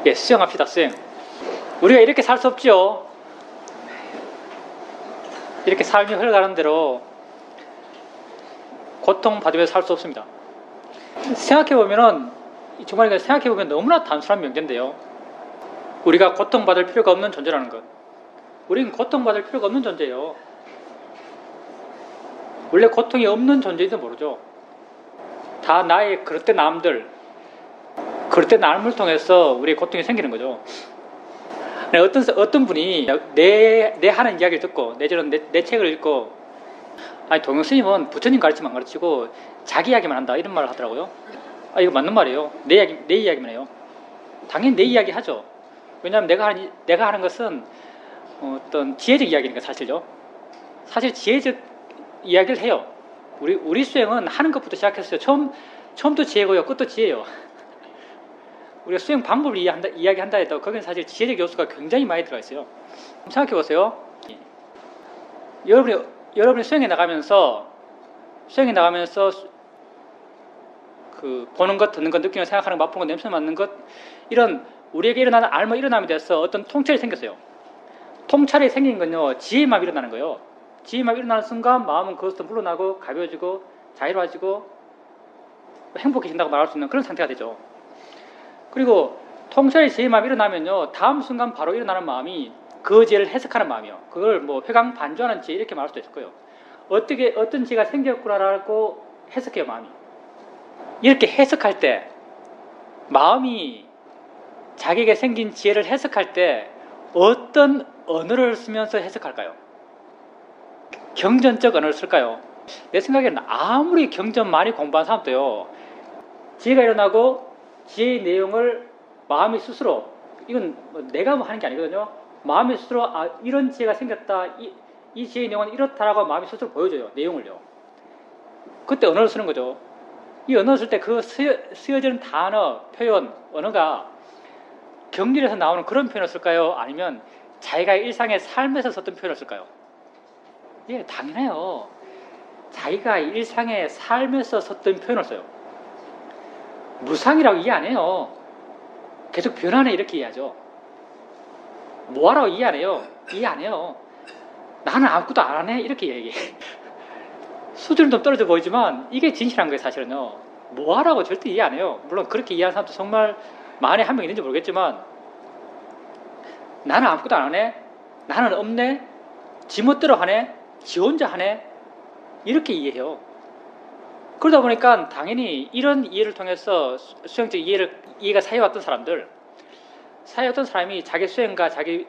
예, 수행합시다. 수행. 우리가 이렇게 살 수 없죠. 이렇게 삶이 흘러가는 대로 고통받으면서 살 수 없습니다. 생각해보면은 정말 생각해보면 너무나 단순한 명제인데요. 우리가 고통받을 필요가 없는 존재라는 것. 우리는 고통받을 필요가 없는 존재예요. 원래 고통이 없는 존재인지 모르죠. 다 나의 그릇된 남들, 그릇된 남을 통해서 우리의 고통이 생기는 거죠. 어떤 분이 내 하는 이야기를 듣고 내지는 내 책을 읽고, 아니 동영 스님은 부처님 가르치면 안 가르치고 자기 이야기만 한다 이런 말을 하더라고요. 아, 이거 맞는 말이에요. 내 이야기만 해요. 당연히 내 이야기 하죠. 왜냐하면 내가 하는 것은 어떤 지혜적 이야기니까 사실요. 사실 지혜적 이야기를 해요. 우리 수행은 하는 것부터 시작했어요. 처음도 지혜고요, 끝도 지혜예요. 우리가 수행 방법을 이야기한다 해도 거기는 사실 지혜적 요소가 굉장히 많이 들어가 있어요. 생각해 보세요. 여러분이 수행에 나가면서 그 보는 것, 듣는 것, 느끼는 것, 생각하는 것, 맛보는 것, 냄새 맡는 것, 이런 우리에게 일어나는 알마 일어남에 대해서 어떤 통찰이 생겼어요. 통찰이 생긴 건요, 지혜만 일어나는 거예요. 지혜만 일어나는 순간 마음은 그것도 물러나고 가벼워지고 자유로워지고 행복해진다고 말할 수 있는 그런 상태가 되죠. 그리고 통찰의 지혜만 일어나면요, 다음 순간 바로 일어나는 마음이 그 지혜를 해석하는 마음이요. 그걸 뭐 회강 반주하는 지혜 이렇게 말할 수도 있을 거예요. 어떤 지혜가 생겼구나라고 해석해요, 마음이. 이렇게 해석할 때 마음이 자기에게 생긴 지혜를 해석할 때 어떤 언어를 쓰면서 해석할까요? 경전적 언어를 쓸까요? 내 생각에는 아무리 경전 많이 공부한 사람도요, 지혜가 일어나고 지혜의 내용을 마음이 스스로, 이건 내가 뭐 하는 게 아니거든요. 마음이 스스로 이런 지혜가 생겼다, 이 지혜의 내용은 이렇다라고 마음이 스스로 보여줘요. 내용을요. 그때 언어를 쓰는 거죠. 이 언어를 쓸 때 그 쓰여지는 단어, 표현, 언어가 경전에서 나오는 그런 표현을 쓸까요? 아니면 자기가 일상의 삶에서 썼던 표현을 쓸까요? 예, 당연해요. 자기가 일상의 삶에서 썼던 표현을 써요. 무상이라고 이해 안 해요. 계속 변하네 이렇게 이해하죠. 뭐하라고 이해 안 해요. 이해 안 해요. 나는 아무것도 안 하네 이렇게 얘기해. 수준은 좀 떨어져 보이지만 이게 진실한 거예요. 사실은요. 뭐하라고 절대 이해 안 해요. 물론 그렇게 이해하는 사람도 정말 만에 한 명 있는지 모르겠지만, 나는 아무것도 안 하네, 나는 없네, 지 멋대로 하네, 지 혼자 하네, 이렇게 이해해요. 그러다 보니까 당연히 이런 이해를 통해서 수행적 이해가 쌓여왔던 사람이 자기 수행과 자기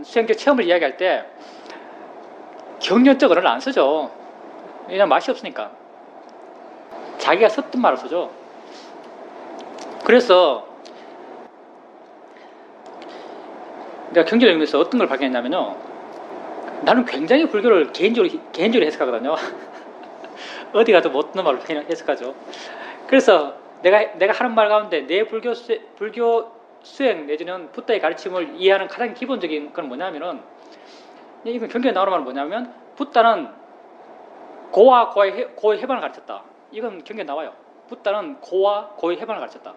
수행적 체험을 이야기할 때 경전적 언어를 안 쓰죠. 왜냐하면 맛이 없으니까. 자기가 썼던 말을 쓰죠. 그래서 내가 경전을 읽으면서 어떤 걸 발견했냐면요, 나는 굉장히 불교를 개인적으로 해석하거든요. 어디 가도 못 듣는 말로 해석하죠. 그래서 내가 하는 말 가운데 내 불교 수행 내지는 붓다의 가르침을 이해하는 가장 기본적인 건 뭐냐면은, 이건 경전에 나오는 말은 뭐냐면, 붓다는 고와 고의 해방을 가르쳤다. 이건 경전에 나와요. 붓다는 고와 고의 해방을 가르쳤다.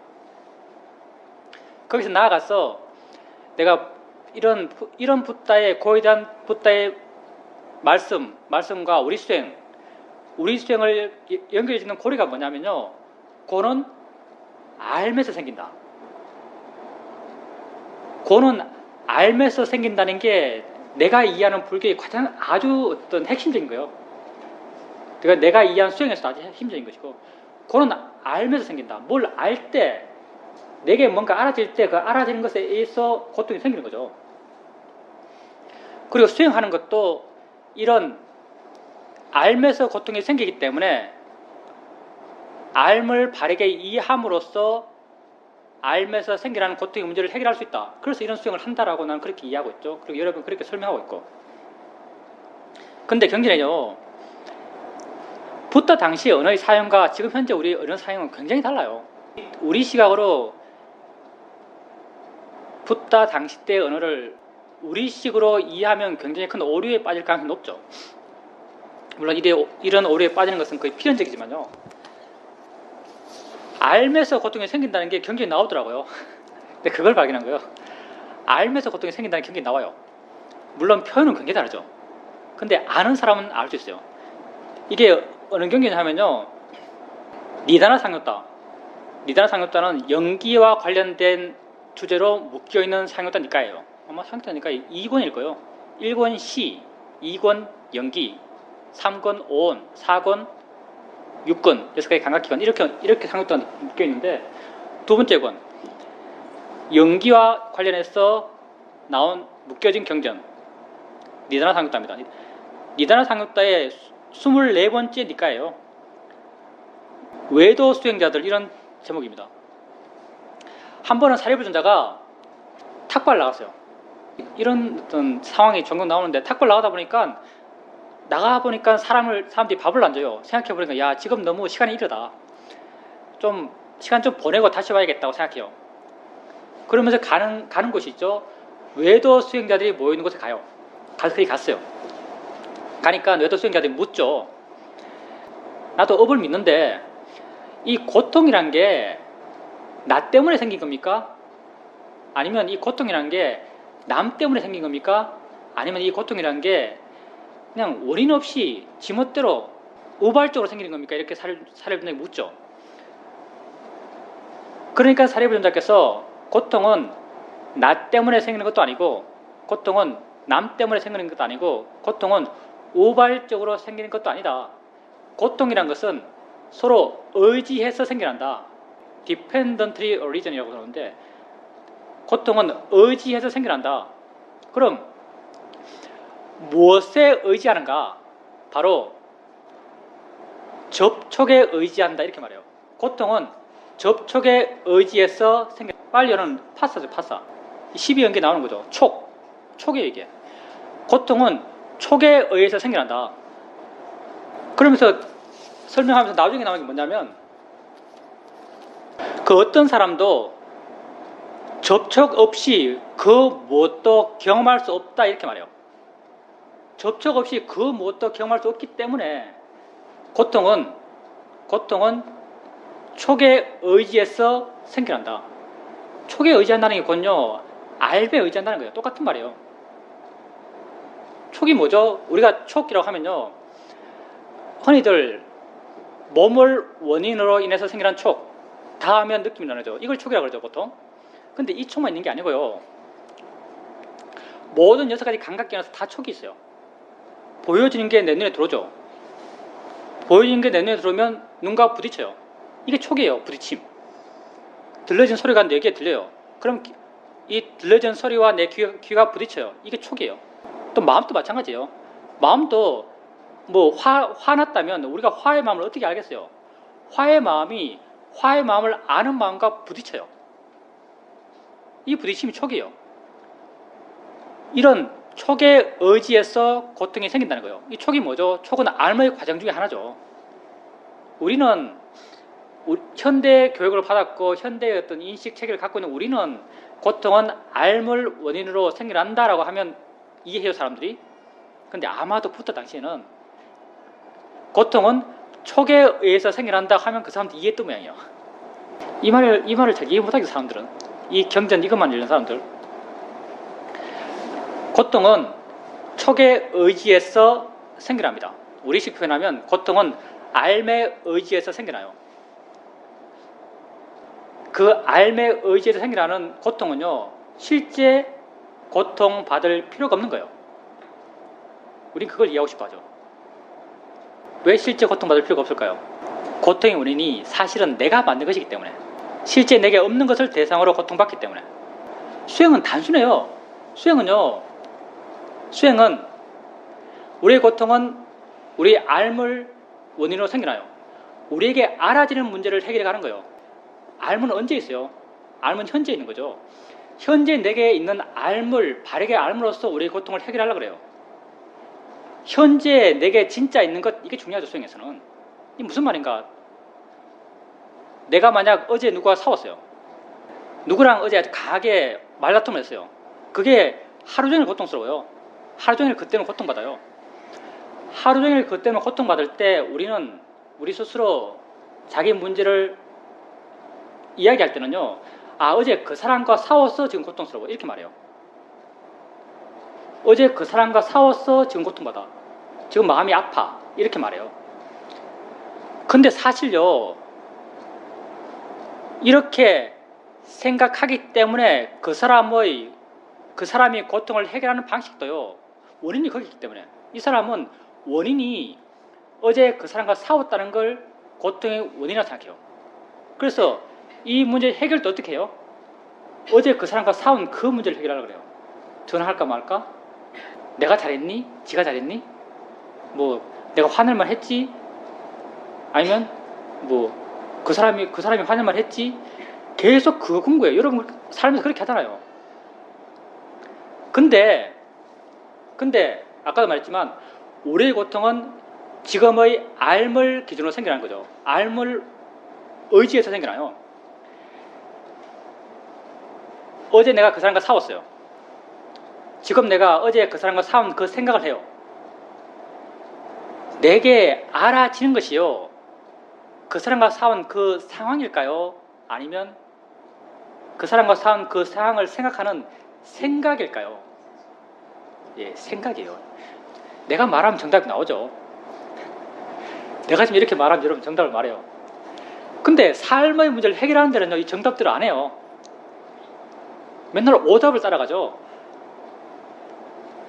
거기서 나아가서 내가 이런 붓다의 고에 대한 붓다의 말씀과 우리 수행을 연결해주는 고리가 뭐냐면요, 고는 알면서 생긴다. 고는 알면서 생긴다는 게 내가 이해하는 불교의 가장 아주 어떤 핵심적인 거예요. 그러니까 내가 이해하는 수행에서도 아주 핵심적인 것이고, 고는 알면서 생긴다. 뭘 알 때, 내게 뭔가 알아질 때 그 알아지는 것에 의해서 고통이 생기는 거죠. 그리고 수행하는 것도 이런 알면서 고통이 생기기 때문에 알을 바르게 이해함으로써 알면서 생겨나는 고통의 문제를 해결할 수 있다. 그래서 이런 수행을 한다라고 나는 그렇게 이해하고 있죠. 그리고 여러분 그렇게 설명하고 있고. 근데 경전에요, 붓다 당시의 언어의 사용과 지금 현재 우리 언어 사용은 굉장히 달라요. 우리 시각으로 붓다 당시 때의 언어를 우리식으로 이해하면 굉장히 큰 오류에 빠질 가능성이 높죠. 물론 이런 오류에 빠지는 것은 거의 필연적이지만요, 알면서 고통이 생긴다는 게 경전에 나오더라고요. 근데 그걸 발견한 거예요. 알면서 고통이 생긴다는 경험이 나와요. 물론 표현은 굉장히 다르죠. 근데 아는 사람은 알 수 있어요. 이게 어느 경계냐면요, 니다나 상요따. 니다나 상요따는 연기와 관련된 주제로 묶여있는 상요따 니까예요. 아마 상요따 니까 2권일 거예요. 1권 시, 2권 연기, 3권 오온, 4권 6권, 6가지 감각기관, 이렇게 상요따가 묶여있는데, 두 번째 권, 연기와 관련해서 나온 묶여진 경전, 니다나 상요따입니다. 니다나 상요따의 24번째 니까예요. 외도 수행자들, 이런 제목입니다. 한 번은 사리부존자가 탁발 나갔어요. 이런 어떤 상황이 종종 나오는데, 탁발 나가다 보니까 사람들이 밥을 안 줘요. 생각해보니까, 야, 지금 너무 시간이 이르다. 시간 좀 보내고 다시 와야겠다고 생각해요. 그러면서 가는 곳이 있죠. 외도 수행자들이 모이는 곳에 가요. 거기 갔어요. 가니까 외도 수행자들이 묻죠. 나도 업을 믿는데, 이 고통이란 게 나 때문에 생긴 겁니까? 아니면 이 고통이란 게 남 때문에 생긴 겁니까? 아니면 이 고통이란 게 그냥 원인 없이 지멋대로 우발적으로 생기는 겁니까? 이렇게 사례부존자에게 묻죠. 그러니까 사례부존자께서 고통은 나 때문에 생기는 것도 아니고, 고통은 남 때문에 생기는 것도 아니고, 고통은 우발적으로 생기는 것도 아니다. 고통이란 것은 서로 의지해서 생겨난다. Dependently origin이라고 하는데, 고통은 의지해서 생겨난다. 그럼 무엇에 의지하는가? 바로 접촉에 의지한다, 이렇게 말해요. 고통은 접촉에 의지해서 빨리 여는 파사죠, 파사. 12연계 나오는 거죠. 촉이에요, 이게. 고통은 촉에 의해서 생겨난다. 그러면서 설명하면서 나중에 나오는 게 뭐냐면, 그 어떤 사람도 접촉 없이 그 무엇도 경험할 수 없다, 이렇게 말해요. 접촉 없이 그 무엇도 경험할 수 없기 때문에 고통은 촉에 의지해서 생겨난다. 촉에 의지한다는 게 곧요, 알에 의지한다는 거예요. 똑같은 말이에요. 촉이 뭐죠? 우리가 촉이라고 하면요, 흔히들 몸을 원인으로 인해서 생겨난 촉, 다 하면 느낌이 나죠. 이걸 촉이라고 그러죠, 보통. 근데 이 촉만 있는 게 아니고요, 모든 6가지 감각기관에서 다 촉이 있어요. 보여지는 게 내 눈에 들어오죠. 보여지는 게 내 눈에 들어오면 눈과 부딪혀요. 이게 촉이에요, 부딪힘. 들려진 소리가 내 귀에 들려요. 그럼 이 들려진 소리와 내 귀가 부딪혀요. 이게 촉이에요. 또 마음도 마찬가지예요. 마음도 뭐 화났다면 우리가 화의 마음을 어떻게 알겠어요? 화의 마음을 아는 마음과 부딪혀요. 이 부딪힘이 촉이에요. 이런 촉에 의지해서 고통이 생긴다는 거예요. 이 촉이 뭐죠? 촉은 알의 과정 중에 하나죠. 우리는 현대 교육을 받았고 현대의 어떤 인식 체계를 갖고 있는 우리는 고통은 알을 원인으로 생겨난다라고 하면 이해해요, 사람들이. 근데 아마도 부터 당시에는 고통은 촉에 의해서 생겨난다 하면 그 사람들 이해했던 모양이에요. 이 말을 잘 이해 못하겠어, 사람들은. 이 경전 이것만 읽는 사람들. 고통은 촉에 의지해서 생겨납니다. 우리식 표현하면 고통은 알에 의지해서 생겨나요. 그 알에 의지해서 생겨나는 고통은요, 실제 고통받을 필요가 없는 거예요. 우린 그걸 이해하고 싶어 하죠. 왜 실제 고통받을 필요가 없을까요? 고통의 원인이 사실은 내가 만든 것이기 때문에, 실제 내게 없는 것을 대상으로 고통받기 때문에. 수행은 단순해요. 수행은 우리의 고통은 우리 알물 원인으로 생겨나요. 우리에게 알아지는 문제를 해결해 가는 거예요. 알물은 언제 있어요? 알물은 현재 있는 거죠. 현재 내게 있는 알물, 바르게 알물로서 우리의 고통을 해결하려고 그래요. 현재 내게 진짜 있는 것, 이게 중요하죠, 수행에서는. 이게 무슨 말인가? 내가 만약 어제 누구와 싸웠어요. 누구랑 어제 아주 강하게 말다툼을 했어요. 그게 하루 종일 고통스러워요. 하루 종일 그때는 고통받아요. 하루 종일 그때는 고통받을 때 우리 스스로 자기 문제를 이야기할 때는요, 아, 어제 그 사람과 싸워서 지금 고통스러워. 이렇게 말해요. 어제 그 사람과 싸워서 지금 고통받아. 지금 마음이 아파. 이렇게 말해요. 근데 사실요, 이렇게 생각하기 때문에 그 사람이 고통을 해결하는 방식도요, 원인이 거기 있기 때문에. 이 사람은 원인이 어제 그 사람과 싸웠다는 걸 고통의 원인이라고 생각해요. 그래서 이 문제 해결도 어떻게 해요? 어제 그 사람과 싸운 그 문제를 해결하려고 그래요. 전화할까 말까? 내가 잘했니? 지가 잘했니? 뭐 내가 화낼만 했지? 아니면 뭐 그 사람이 화낼만 했지? 계속 그거 궁금해요. 여러분 살면서 그렇게 하잖아요. 근데 아까도 말했지만 우리의 고통은 지금의 알물 기준으로 생겨나는 거죠. 알물 의지에서 생겨나요. 어제 내가 그 사람과 싸웠어요. 지금 내가 어제 그 사람과 싸운 그 생각을 해요. 내게 알아지는 것이요, 그 사람과 싸운 그 상황일까요? 아니면 그 사람과 싸운 그 상황을 생각하는 생각일까요? 예, 생각이에요. 내가 말하면 정답이 나오죠. 내가 지금 이렇게 말하면 여러분 정답을 말해요. 근데 삶의 문제를 해결하는 데는요, 이 정답들을 안 해요. 맨날 오답을 따라가죠.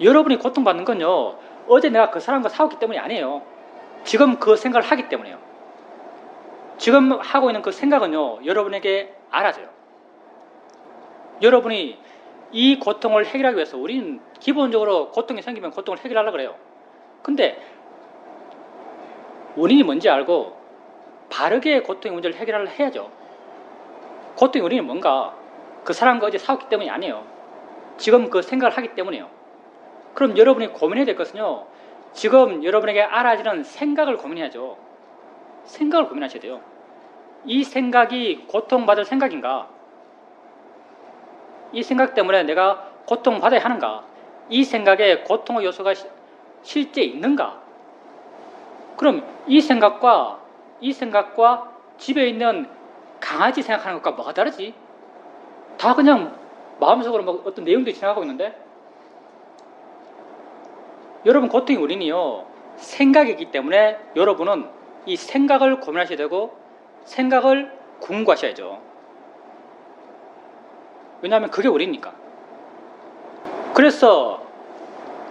여러분이 고통받는 건요, 어제 내가 그 사람과 싸웠기 때문이 아니에요. 지금 그 생각을 하기 때문이에요. 지금 하고 있는 그 생각은요, 여러분에게 알아져요. 여러분이 이 고통을 해결하기 위해서, 우리는 기본적으로 고통이 생기면 고통을 해결하려고 그래요. 근데 원인이 뭔지 알고 바르게 고통의 문제를 해결하려 해야죠. 고통의 원인이 뭔가? 그 사람과 어제 싸웠기 때문이 아니에요. 지금 그 생각을 하기 때문이에요. 그럼 여러분이 고민해야 될 것은요, 지금 여러분에게 알아지는 생각을 고민해야죠. 생각을 고민하셔야 돼요. 이 생각이 고통받을 생각인가? 이 생각 때문에 내가 고통받아야 하는가? 이 생각에 고통의 요소가 실제 있는가? 그럼 이 생각과 집에 있는 강아지 생각하는 것과 뭐가 다르지? 다 그냥 마음속으로 뭐 어떤 내용들이 지나가고 있는데, 여러분 고통의 원인이요, 생각이기 때문에 여러분은 이 생각을 고민하셔야 되고 생각을 궁구하셔야죠. 왜냐하면 그게 원인이니까. 그래서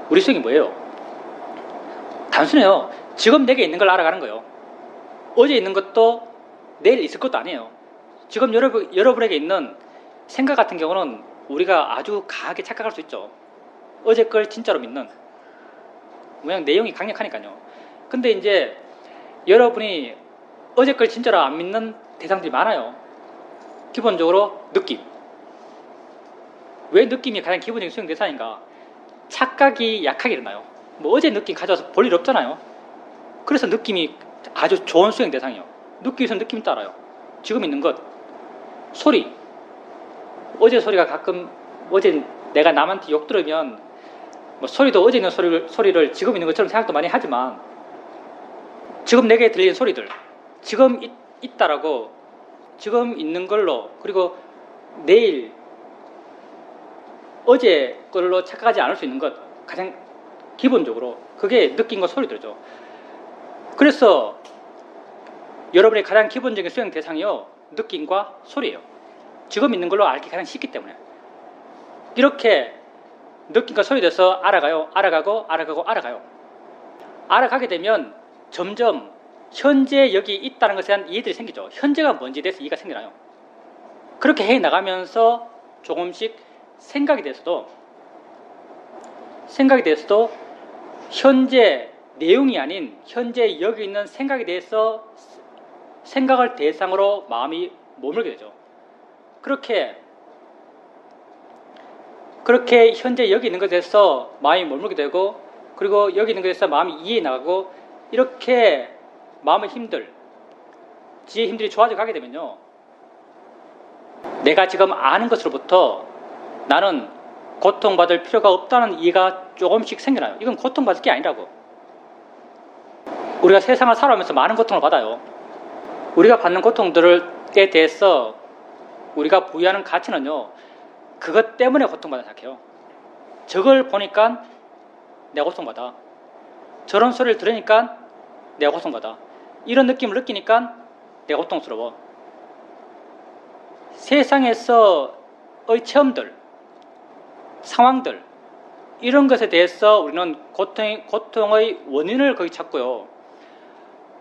우리 수행이 뭐예요? 단순해요. 지금 내게 있는 걸 알아가는 거예요. 어제 있는 것도 내일 있을 것도 아니에요. 지금 여러분에게 있는 생각 같은 경우는 우리가 아주 강하게 착각할 수 있죠. 어제 걸 진짜로 믿는. 그냥 내용이 강력하니까요. 근데 이제 여러분이 어제 걸 진짜로 안 믿는 대상들이 많아요. 기본적으로 느낌. 왜 느낌이 가장 기본적인 수행 대상인가? 착각이 약하게 일어나요. 뭐 어제 느낌 가져와서 볼 일 없잖아요. 그래서 느낌이 아주 좋은 수행 대상이에요. 느끼면서 느낌 따라요. 지금 있는 것. 소리. 어제 소리가 가끔, 어제 내가 남한테 욕 들으면 뭐 소리도 어제 있는 소리를 지금 있는 것처럼 생각도 많이 하지만, 지금 내게 들리는 소리들, 지금 있다라고, 지금 있는 걸로, 그리고 내일 어제 걸로 착각하지 않을 수 있는 것, 가장 기본적으로 그게 느낌과 소리들이죠. 그래서 여러분의 가장 기본적인 수행 대상이요, 느낌과 소리예요. 지금 있는 걸로 알기 가장 쉽기 때문에. 이렇게 느낌과 소리에 대해서 알아가고 알아가게 되면 점점 현재 여기 있다는 것에 대한 이해들이 생기죠. 현재가 뭔지에 대해서 이해가 생겨나요. 그렇게 해 나가면서 조금씩 생각에 대해서도 현재 내용이 아닌 현재 여기 있는 생각에 대해서 생각을 대상으로 마음이 머물게 되죠. 그렇게 현재 여기 있는 것에 대해서 마음이 머물게 되고, 그리고 여기 있는 것에 대해서 마음이 이해해 나가고, 이렇게 마음의 힘들, 지혜의 힘들이 좋아져 가게 되면요, 내가 지금 아는 것으로부터 나는 고통받을 필요가 없다는 이해가 조금씩 생겨나요. 이건 고통받을 게 아니라고. 우리가 세상을 살아오면서 많은 고통을 받아요. 우리가 받는 고통들에 대해서 우리가 부여하는 가치는요, 그것 때문에 고통받아 생각해요. 저걸 보니까 내가 고통받아. 저런 소리를 들으니까 내가 고통받아. 이런 느낌을 느끼니까 내가 고통스러워. 세상에서의 체험들, 상황들, 이런 것에 대해서 우리는 고통의 원인을 거기 찾고요.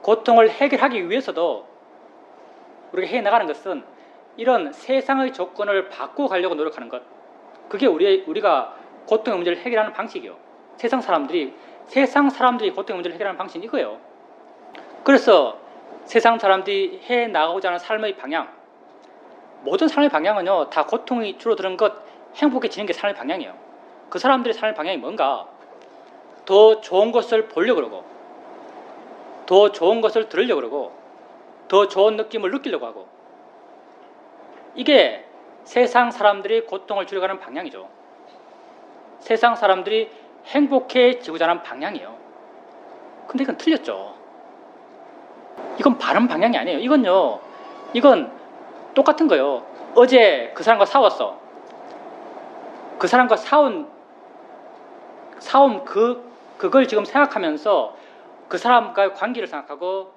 고통을 해결하기 위해서도 우리가 해나가는 것은 이런 세상의 조건을 바꾸어 가려고 노력하는 것. 그게 우리가 고통의 문제를 해결하는 방식이요. 세상 사람들이 고통의 문제를 해결하는 방식은 이거예요. 그래서 세상 사람들이 해나가고자 하는 삶의 방향, 모든 삶의 방향은요, 다 고통이 줄어드는 것, 행복해지는 게 삶의 방향이에요. 그 사람들의 삶의 방향이 뭔가? 더 좋은 것을 보려고 그러고, 더 좋은 것을 들으려고 그러고, 더 좋은 느낌을 느끼려고 하고, 이게 세상 사람들이 고통을 줄여가는 방향이죠. 세상 사람들이 행복해지고자 하는 방향이에요. 근데 이건 틀렸죠. 이건 바른 방향이 아니에요. 이건 똑같은 거예요. 어제 그 사람과 싸웠어. 그 사람과 싸움 그걸 지금 생각하면서 그 사람과의 관계를 생각하고,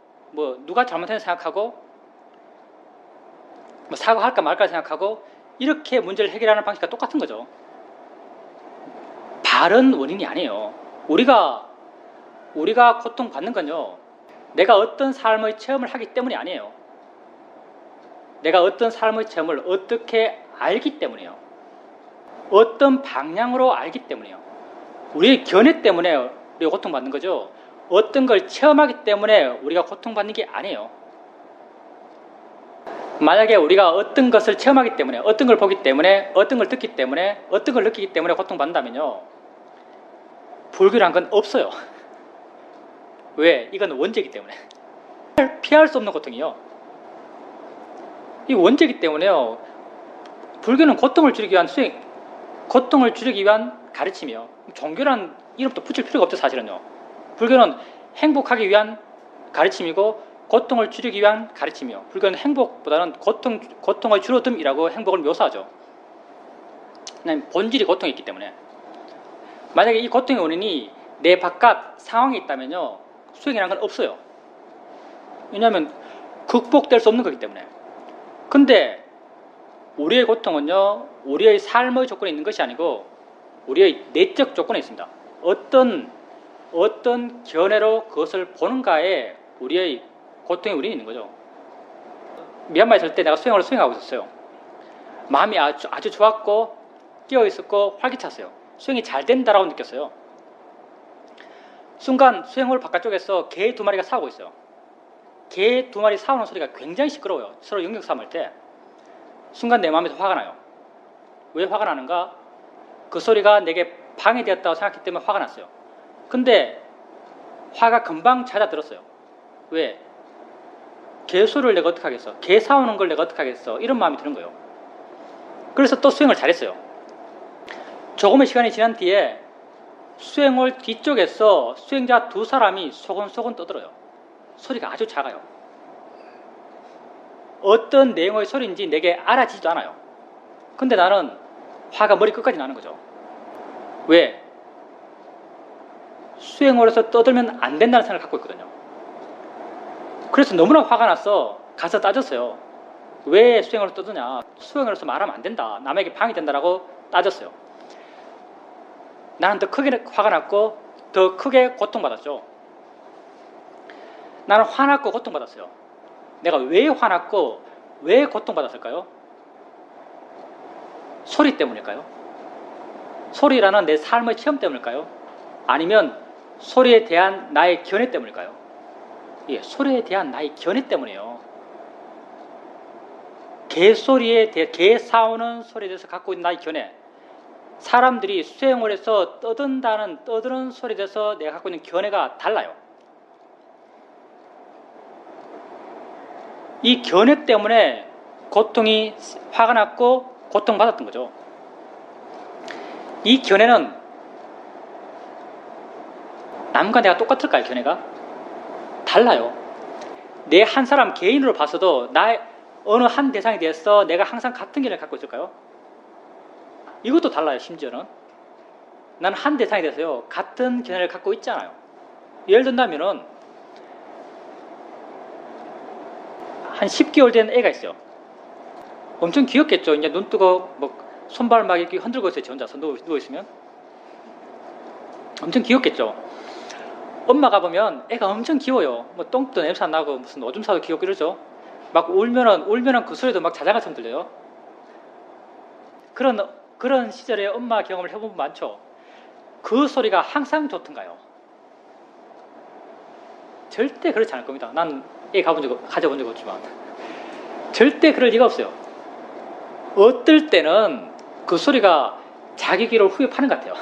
누가 잘못했는지 생각하고, 사과할까 말까 생각하고, 이렇게 문제를 해결하는 방식과 똑같은 거죠. 바른 원인이 아니에요. 우리가 고통받는 건요, 내가 어떤 삶의 체험을 하기 때문이 아니에요. 내가 어떤 삶의 체험을 어떻게 알기 때문이에요. 어떤 방향으로 알기 때문이에요. 우리의 견해 때문에 우리가 고통받는 거죠. 어떤 걸 체험하기 때문에 우리가 고통받는 게 아니에요. 만약에 우리가 어떤 것을 체험하기 때문에, 어떤 걸 보기 때문에, 어떤 걸 듣기 때문에, 어떤 걸 느끼기 때문에 고통받는다면요, 불교란 건 없어요. 왜? 이건 원죄이기 때문에. 피할 수 없는 고통이요. 이 원죄이기 때문에요, 불교는 고통을 줄이기 위한 가르침이요. 종교란 이름도 붙일 필요가 없죠, 사실은요. 불교는 행복하기 위한 가르침이고, 고통을 줄이기 위한 가르침이요. 불교는 행복보다는 고통의 줄어듦이라고 행복을 묘사하죠. 왜냐하면 본질이 고통이 있기 때문에. 만약에 이 고통의 원인이 내 바깥 상황에 있다면요, 수행이라는 건 없어요. 왜냐하면 극복될 수 없는 거기 때문에. 근데 우리의 고통은요, 우리의 삶의 조건에 있는 것이 아니고 우리의 내적 조건에 있습니다. 어떤 견해로 그것을 보는가에 우리의 고통의 원인이 있는 거죠. 미얀마에 있을 때 내가 수행하고 있었어요. 마음이 아주 좋았고 깨어있었고 활기찼어요. 수행이 잘 된다라고 느꼈어요. 순간 수행홀 바깥쪽에서 개 2마리가 싸우고 있어요. 개 2마리 싸우는 소리가 굉장히 시끄러워요. 서로 영역싸움할 때. 순간 내 마음에서 화가 나요. 왜 화가 나는가? 그 소리가 내게 방해되었다고 생각했기 때문에 화가 났어요. 근데 화가 금방 잦아들었어요. 왜? 개 소리를 내가 어떻게 하겠어? 개 싸우는 걸 내가 어떻게 하겠어? 이런 마음이 드는 거예요. 그래서 또 수행을 잘했어요. 조금의 시간이 지난 뒤에 수행홀 뒤쪽에서 수행자 2사람이 소곤소곤 떠들어요. 소리가 아주 작아요. 어떤 내용의 소리인지 내게 알아지지도 않아요. 근데 나는 화가 머리 끝까지 나는 거죠. 왜? 수행홀에서 떠들면 안 된다는 생각을 갖고 있거든요. 그래서 너무나 화가 나서 가서 따졌어요. 왜 수행홀에서 떠드냐? 수행홀에서 말하면 안 된다. 남에게 방해된다라고 따졌어요. 나는 더 크게 화가 났고 더 크게 고통받았죠. 나는 화났고 고통받았어요. 내가 왜 화났고 왜 고통받았을까요? 소리 때문일까요? 소리라는 내 삶의 체험 때문일까요? 아니면 소리에 대한 나의 견해 때문일까요? 예, 소리에 대한 나의 견해 때문이에요. 개 싸우는 소리에 대해서 갖고 있는 나의 견해. 사람들이 수행홀에서 떠드는 소리에 대해서 내가 갖고 있는 견해가 달라요. 이 견해 때문에 화가 났고 고통받았던 거죠. 이 견해는 남과 내가 똑같을까요, 견해가? 달라요. 내 한 사람 개인으로 봐서도 어느 한 대상에 대해서 내가 항상 같은 견해를 갖고 있을까요? 이것도 달라요. 심지어는 나는 한 대상에 대해서요 같은 견해를 갖고 있지 않아요. 예를 든다면은 한 10개월 된 애가 있어요. 엄청 귀엽겠죠. 이제 눈 뜨고 뭐 손발 막 이렇게 흔들고 있어요. 저 혼자서 누워 있으면 엄청 귀엽겠죠. 엄마가 보면 애가 엄청 귀여워요. 뭐 똥도 냄새 안 나고 무슨 오줌 싸도 귀엽고 이러죠. 막 울면은 그 소리도 막 자장가처럼 들려요. 그런 시절에 엄마 경험을 해보면 많죠. 그 소리가 항상 좋던가요? 절대 그렇지 않을 겁니다. 난 애 가져본 적 없지만 절대 그럴 리가 없어요. 어떨 때는 그 소리가 자기 귀를 후회 파는 것 같아요.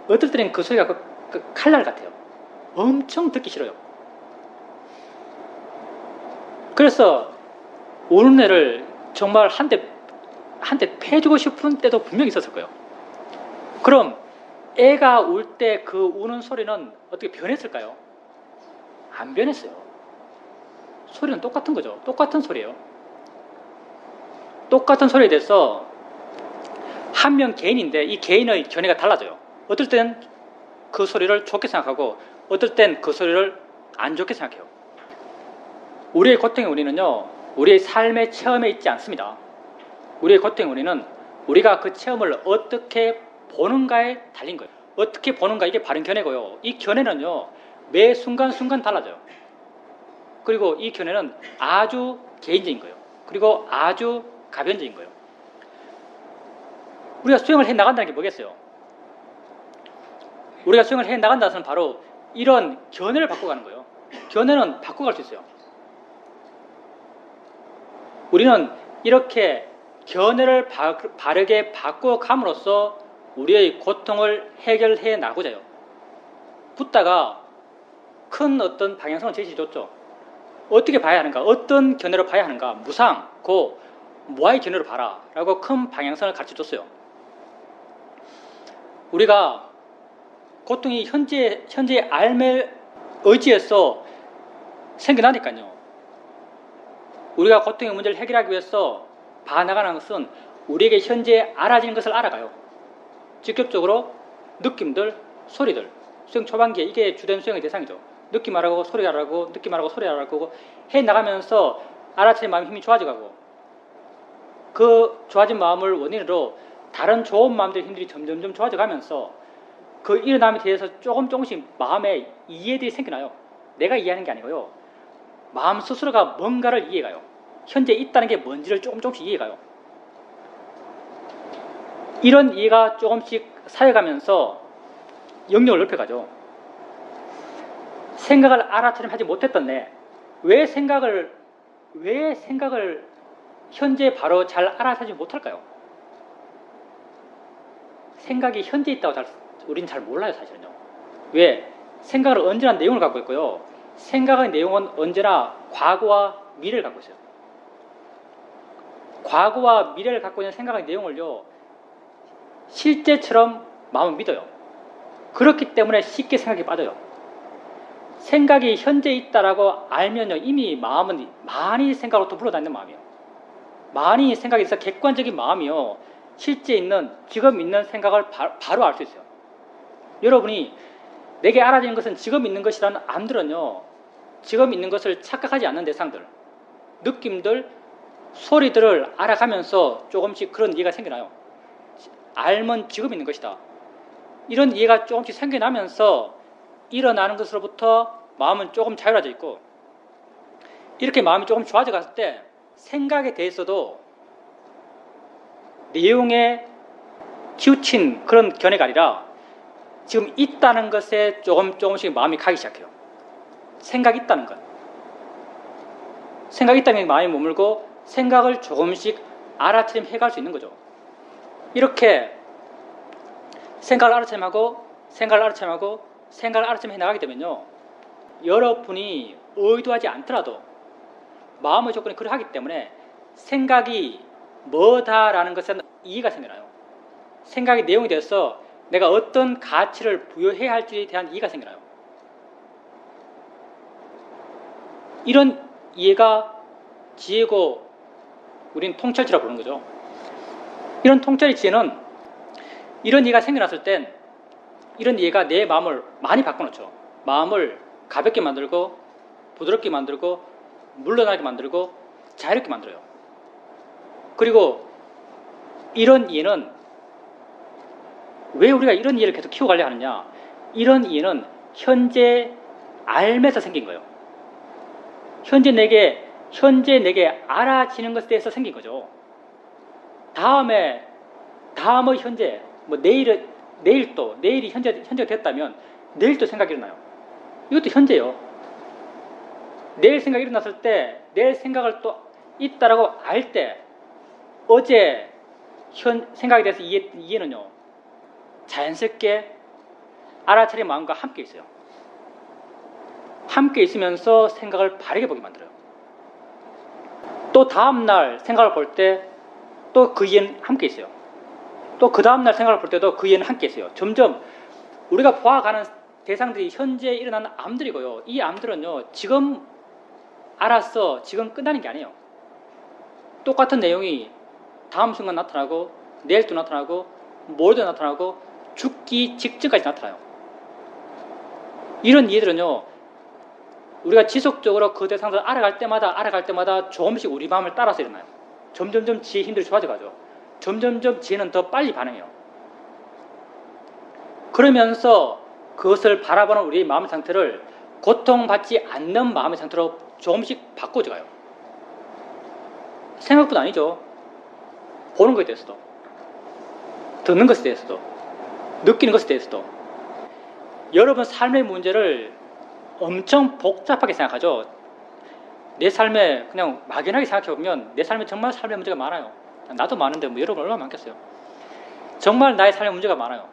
어떨 때는 그 소리가 그 칼날 같아요. 엄청 듣기 싫어요. 그래서 우는 애를 정말 한 대 패주고 싶은 때도 분명히 있었을 거예요. 그럼 애가 울 때 그 우는 소리는 어떻게 변했을까요? 안 변했어요. 소리는 똑같은 거죠. 똑같은 소리예요. 똑같은 소리에 대해서 한 명 개인인데 이 개인의 견해가 달라져요. 어떨 땐 그 소리를 좋게 생각하고 어떨 땐 그 소리를 안 좋게 생각해요. 우리의 고통의 원인은요, 우리의 삶의 체험에 있지 않습니다. 우리의 고통의 원인은 우리가 그 체험을 어떻게 보는가에 달린 거예요. 어떻게 보는가, 이게 바른 견해고요. 이 견해는요, 매 순간순간 달라져요. 그리고 이 견해는 아주 개인적인 거예요. 그리고 아주 가변적인 거예요. 우리가 수행을 해 나간다는 게 뭐겠어요? 우리가 수행을 해 나간다는 것은 바로 이런 견해를 바꿔가는 거예요. 견해는 바꿔갈 수 있어요. 우리는 이렇게 견해를 바르게 바꿔감으로써 우리의 고통을 해결해 나가고자 해요. 붓다가 큰 어떤 방향성을 제시해줬죠. 어떻게 봐야 하는가? 어떤 견해로 봐야 하는가? 무상, 고, 무아의 견해로 봐라 라고 큰 방향성을 가르쳐줬어요. 우리가 고통이 현재의 삶의 의지에서 생겨나니까요. 우리가 고통의 문제를 해결하기 위해서 봐나가는 것은 우리에게 현재 알아지는 것을 알아가요. 직접적으로 느낌들, 소리들, 수행 초반기에 이게 주된 수행의 대상이죠. 느낌 알아가고 소리 알아가고 느낌 알아가고 소리 알아가고 해나가면서 알아차린 마음의 힘이 좋아져가고 그 좋아진 마음을 원인으로 다른 좋은 마음들의 힘들이 점점점 좋아져가면서 그 일어남에 대해서 조금씩 마음에 이해들이 생겨나요. 내가 이해하는 게 아니고요. 마음 스스로가 뭔가를 이해가요. 현재 있다는 게 뭔지를 조금씩 이해가요. 이런 이해가 조금씩 쌓여가면서 영역을 넓혀가죠. 생각을 알아차림 하지 못했던 내, 왜 생각을 현재 바로 잘 알아차리지 못할까요? 생각이 현재 있다고 우리는 잘 몰라요, 사실은요. 왜? 생각은 언제나 내용을 갖고 있고요. 생각의 내용은 언제나 과거와 미래를 갖고 있어요. 과거와 미래를 갖고 있는 생각의 내용을요, 실제처럼 마음은 믿어요. 그렇기 때문에 쉽게 생각이 빠져요. 생각이 현재 있다라고 알면요, 이미 마음은 많이 생각으로부터 물러다니는 마음이에요. 많이 생각이 있어 객관적인 마음이요, 실제 있는, 지금 있는 생각을 바로 알 수 있어요. 여러분이 내게 알아지는 것은 지금 있는 것이라는 암들은요, 지금 있는 것을 착각하지 않는 대상들, 느낌들, 소리들을 알아가면서 조금씩 그런 이해가 생겨나요. 알면 지금 있는 것이다. 이런 이해가 조금씩 생겨나면서 일어나는 것으로부터 마음은 조금 자유로워져 있고, 이렇게 마음이 조금 좋아져 갔을 때 생각에 대해서도 내용에 치우친 그런 견해가 아니라 지금 있다는 것에 조금씩 마음이 가기 시작해요. 생각이 있다는 것. 생각이 있다는 게 마음이 머물고 생각을 조금씩 알아차림 해갈 수 있는 거죠. 이렇게 생각을 알아차림하고 생각을 알아차림 해나가게 되면요, 여러분이 의도하지 않더라도 마음의 조건이 그러하기 때문에 생각이 뭐다라는 것은 이해가 생겨나요. 생각의 내용에 대해서 내가 어떤 가치를 부여해야 할지에 대한 이해가 생겨나요. 이런 이해가 지혜고 우린 통찰지라고 부르는 거죠. 이런 통찰의 지혜는 이런 이해가 생겨났을 땐 이런 이해가 내 마음을 많이 바꿔놓죠. 마음을 가볍게 만들고 부드럽게 만들고 물러나게 만들고 자유롭게 만들어요. 그리고 이런 이해는 왜 우리가 이런 이해를 계속 키워가려 하느냐? 이런 이해는 현재 알면서 생긴 거예요. 현재 내게 알아지는 것에 대해서 생긴 거죠. 다음의 현재, 뭐 내일이 현재가 됐다면 내일 또 생각이 일어나요. 이것도 현재예요. 내일 생각이 일어났을 때 내 생각을 또 있다라고 알 때 어제 생각에 대해서 이해는요 자연스럽게 알아차린 마음과 함께 있어요. 함께 있으면서 생각을 바르게 보게 만들어요. 또 다음날 생각을 볼 때 또 그 이해는 함께 있어요. 또 그 다음날 생각을 볼 때도 그 이해는 함께 있어요. 점점 우리가 보아가는 대상들이 현재 일어나는 암들이고요. 이 암들은요 지금 알아서 지금 끝나는 게 아니에요. 똑같은 내용이 다음 순간 나타나고 내일 또 나타나고 모레도 나타나고 죽기 직전까지 나타나요. 이런 이해들은요 우리가 지속적으로 그 대상들을 알아갈 때마다 조금씩 우리 마음을 따라서 일어나요. 점점점 지혜의 힘들이 좋아져가죠. 점점점 지혜는 더 빨리 반응해요. 그러면서 그것을 바라보는 우리의 마음의 상태를 고통받지 않는 마음의 상태로 조금씩 바꿔져가요. 생각뿐 아니죠. 보는 것에 대해서도, 듣는 것에 대해서도, 느끼는 것에 대해서도. 여러분 삶의 문제를 엄청 복잡하게 생각하죠. 내 삶에 그냥 막연하게 생각해보면 내 삶에 정말 삶의 문제가 많아요. 나도 많은데 뭐 여러분 얼마나 많겠어요. 정말 나의 삶의 문제가 많아요.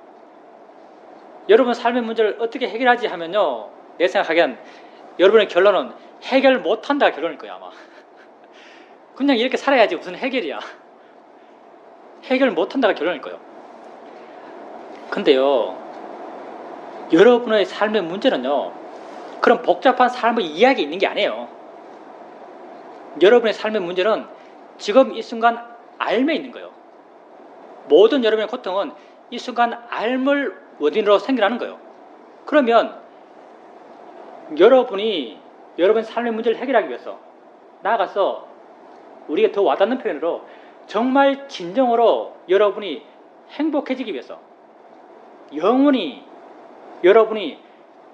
여러분 삶의 문제를 어떻게 해결하지 하면요 내 생각하기엔 여러분의 결론은 해결 못한다가 결론일 거야 아마. 그냥 이렇게 살아야지 무슨 해결이야. 해결 못한다가 결론일 거예요. 근데요 여러분의 삶의 문제는요 그런 복잡한 삶의 이야기 있는 게 아니에요. 여러분의 삶의 문제는 지금 이 순간 알매 있는 거예요. 모든 여러분의 고통은 이 순간 알물 원인으로 생겨나는 거예요. 그러면 여러분이 여러분의 삶의 문제를 해결하기 위해서 나아가서 우리가 더 와닿는 표현으로 정말 진정으로 여러분이 행복해지기 위해서 영원히 여러분이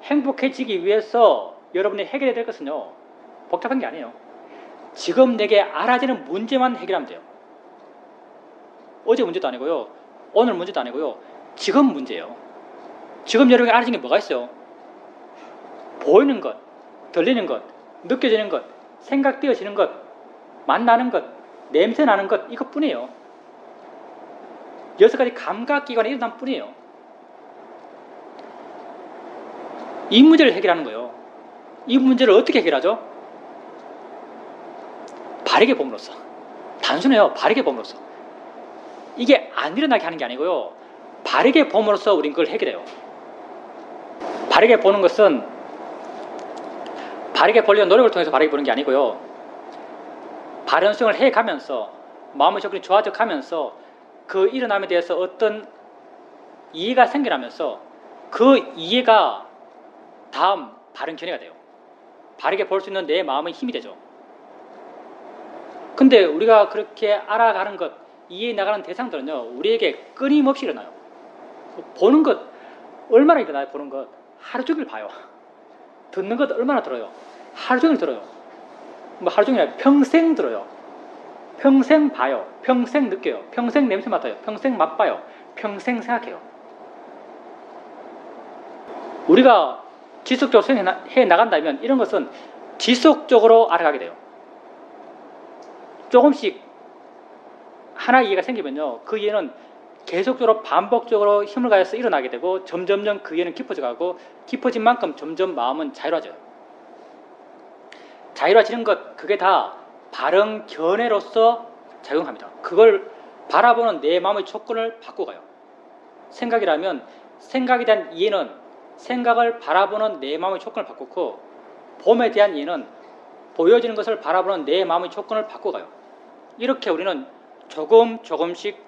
행복해지기 위해서 여러분이 해결해야 될 것은요 복잡한 게 아니에요. 지금 내게 알아지는 문제만 해결하면 돼요. 어제 문제도 아니고요 오늘 문제도 아니고요 지금 문제예요. 지금 여러분이 알아진 게 뭐가 있어요? 보이는 것, 들리는 것, 느껴지는 것, 생각되어지는 것, 만나는 것, 냄새 나는 것 이것뿐이에요. 6가지 감각기관이 일어난 뿐이에요. 이 문제를 해결하는 거예요. 이 문제를 어떻게 해결하죠? 바르게 봄으로써. 단순해요. 바르게 봄으로써. 이게 안 일어나게 하는 게 아니고요. 바르게 봄으로써 우린 그걸 해결해요. 바르게 보는 것은 바르게 보려는 노력을 통해서 바르게 보는 게 아니고요. 바른 수행을 해가면서 마음의 조건이 좋아져 가면서 그 일어남에 대해서 어떤 이해가 생겨나면서 그 이해가 다음 바른 견해가 돼요. 바르게 볼 수 있는 내 마음의 힘이 되죠. 근데 우리가 그렇게 알아가는 것, 이해해 나가는 대상들은요, 우리에게 끊임없이 일어나요. 보는 것, 얼마나 일어나요, 보는 것? 하루 종일 봐요. 듣는 것 얼마나 들어요? 하루 종일 들어요. 뭐 하루 종일 아니라 평생 들어요. 평생 봐요. 평생 느껴요. 평생 냄새 맡아요. 평생 맛봐요. 평생 생각해요. 우리가 지속적으로 수행해 나간다면 이런 것은 지속적으로 알아가게 돼요. 조금씩 하나의 이해가 생기면요. 그 이해는 계속적으로 반복적으로 힘을 가해서 일어나게 되고 점점점 그 이해는 깊어져 가고 깊어진 만큼 점점 마음은 자유로워져요. 자유로워지는 것, 그게 다 바른 견해로서 작용합니다. 그걸 바라보는 내 마음의 조건을 바꿔가요. 생각이라면 생각에 대한 이해는 생각을 바라보는 내 마음의 조건을 바꾸고 봄에 대한 이해는 보여지는 것을 바라보는 내 마음의 조건을 바꿔가요. 이렇게 우리는 조금씩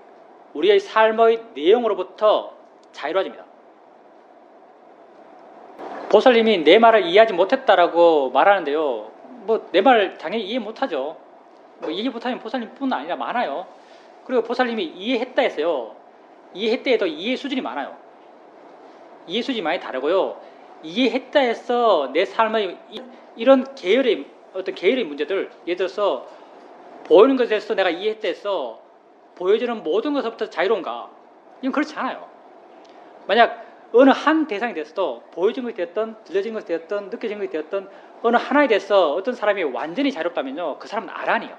우리의 삶의 내용으로부터 자유로워집니다. 보살님이 내 말을 이해하지 못했다라고 말하는데요. 뭐 내 말을 당연히 이해 못하죠. 뭐 이해 못하면 보살님뿐 아니라 많아요. 그리고 보살님이 이해했다 했어요. 이해했다 해도 이해 수준이 많아요. 이해 수준이 많이 다르고요. 이해했다 해서 내 삶의 이런 계열의 문제들, 예를 들어서 보이는 것에 대해서 내가 이해했다 해서 보여지는 모든 것부터 자유로운가? 이건 그렇지 않아요. 만약 어느 한 대상에 대해서도 보여진 것이 되었던, 들려진 것이 되었던, 느껴진 것이 되었던 어느 하나에 대해서 어떤 사람이 완전히 자유롭다면요, 그 사람은 아란이에요.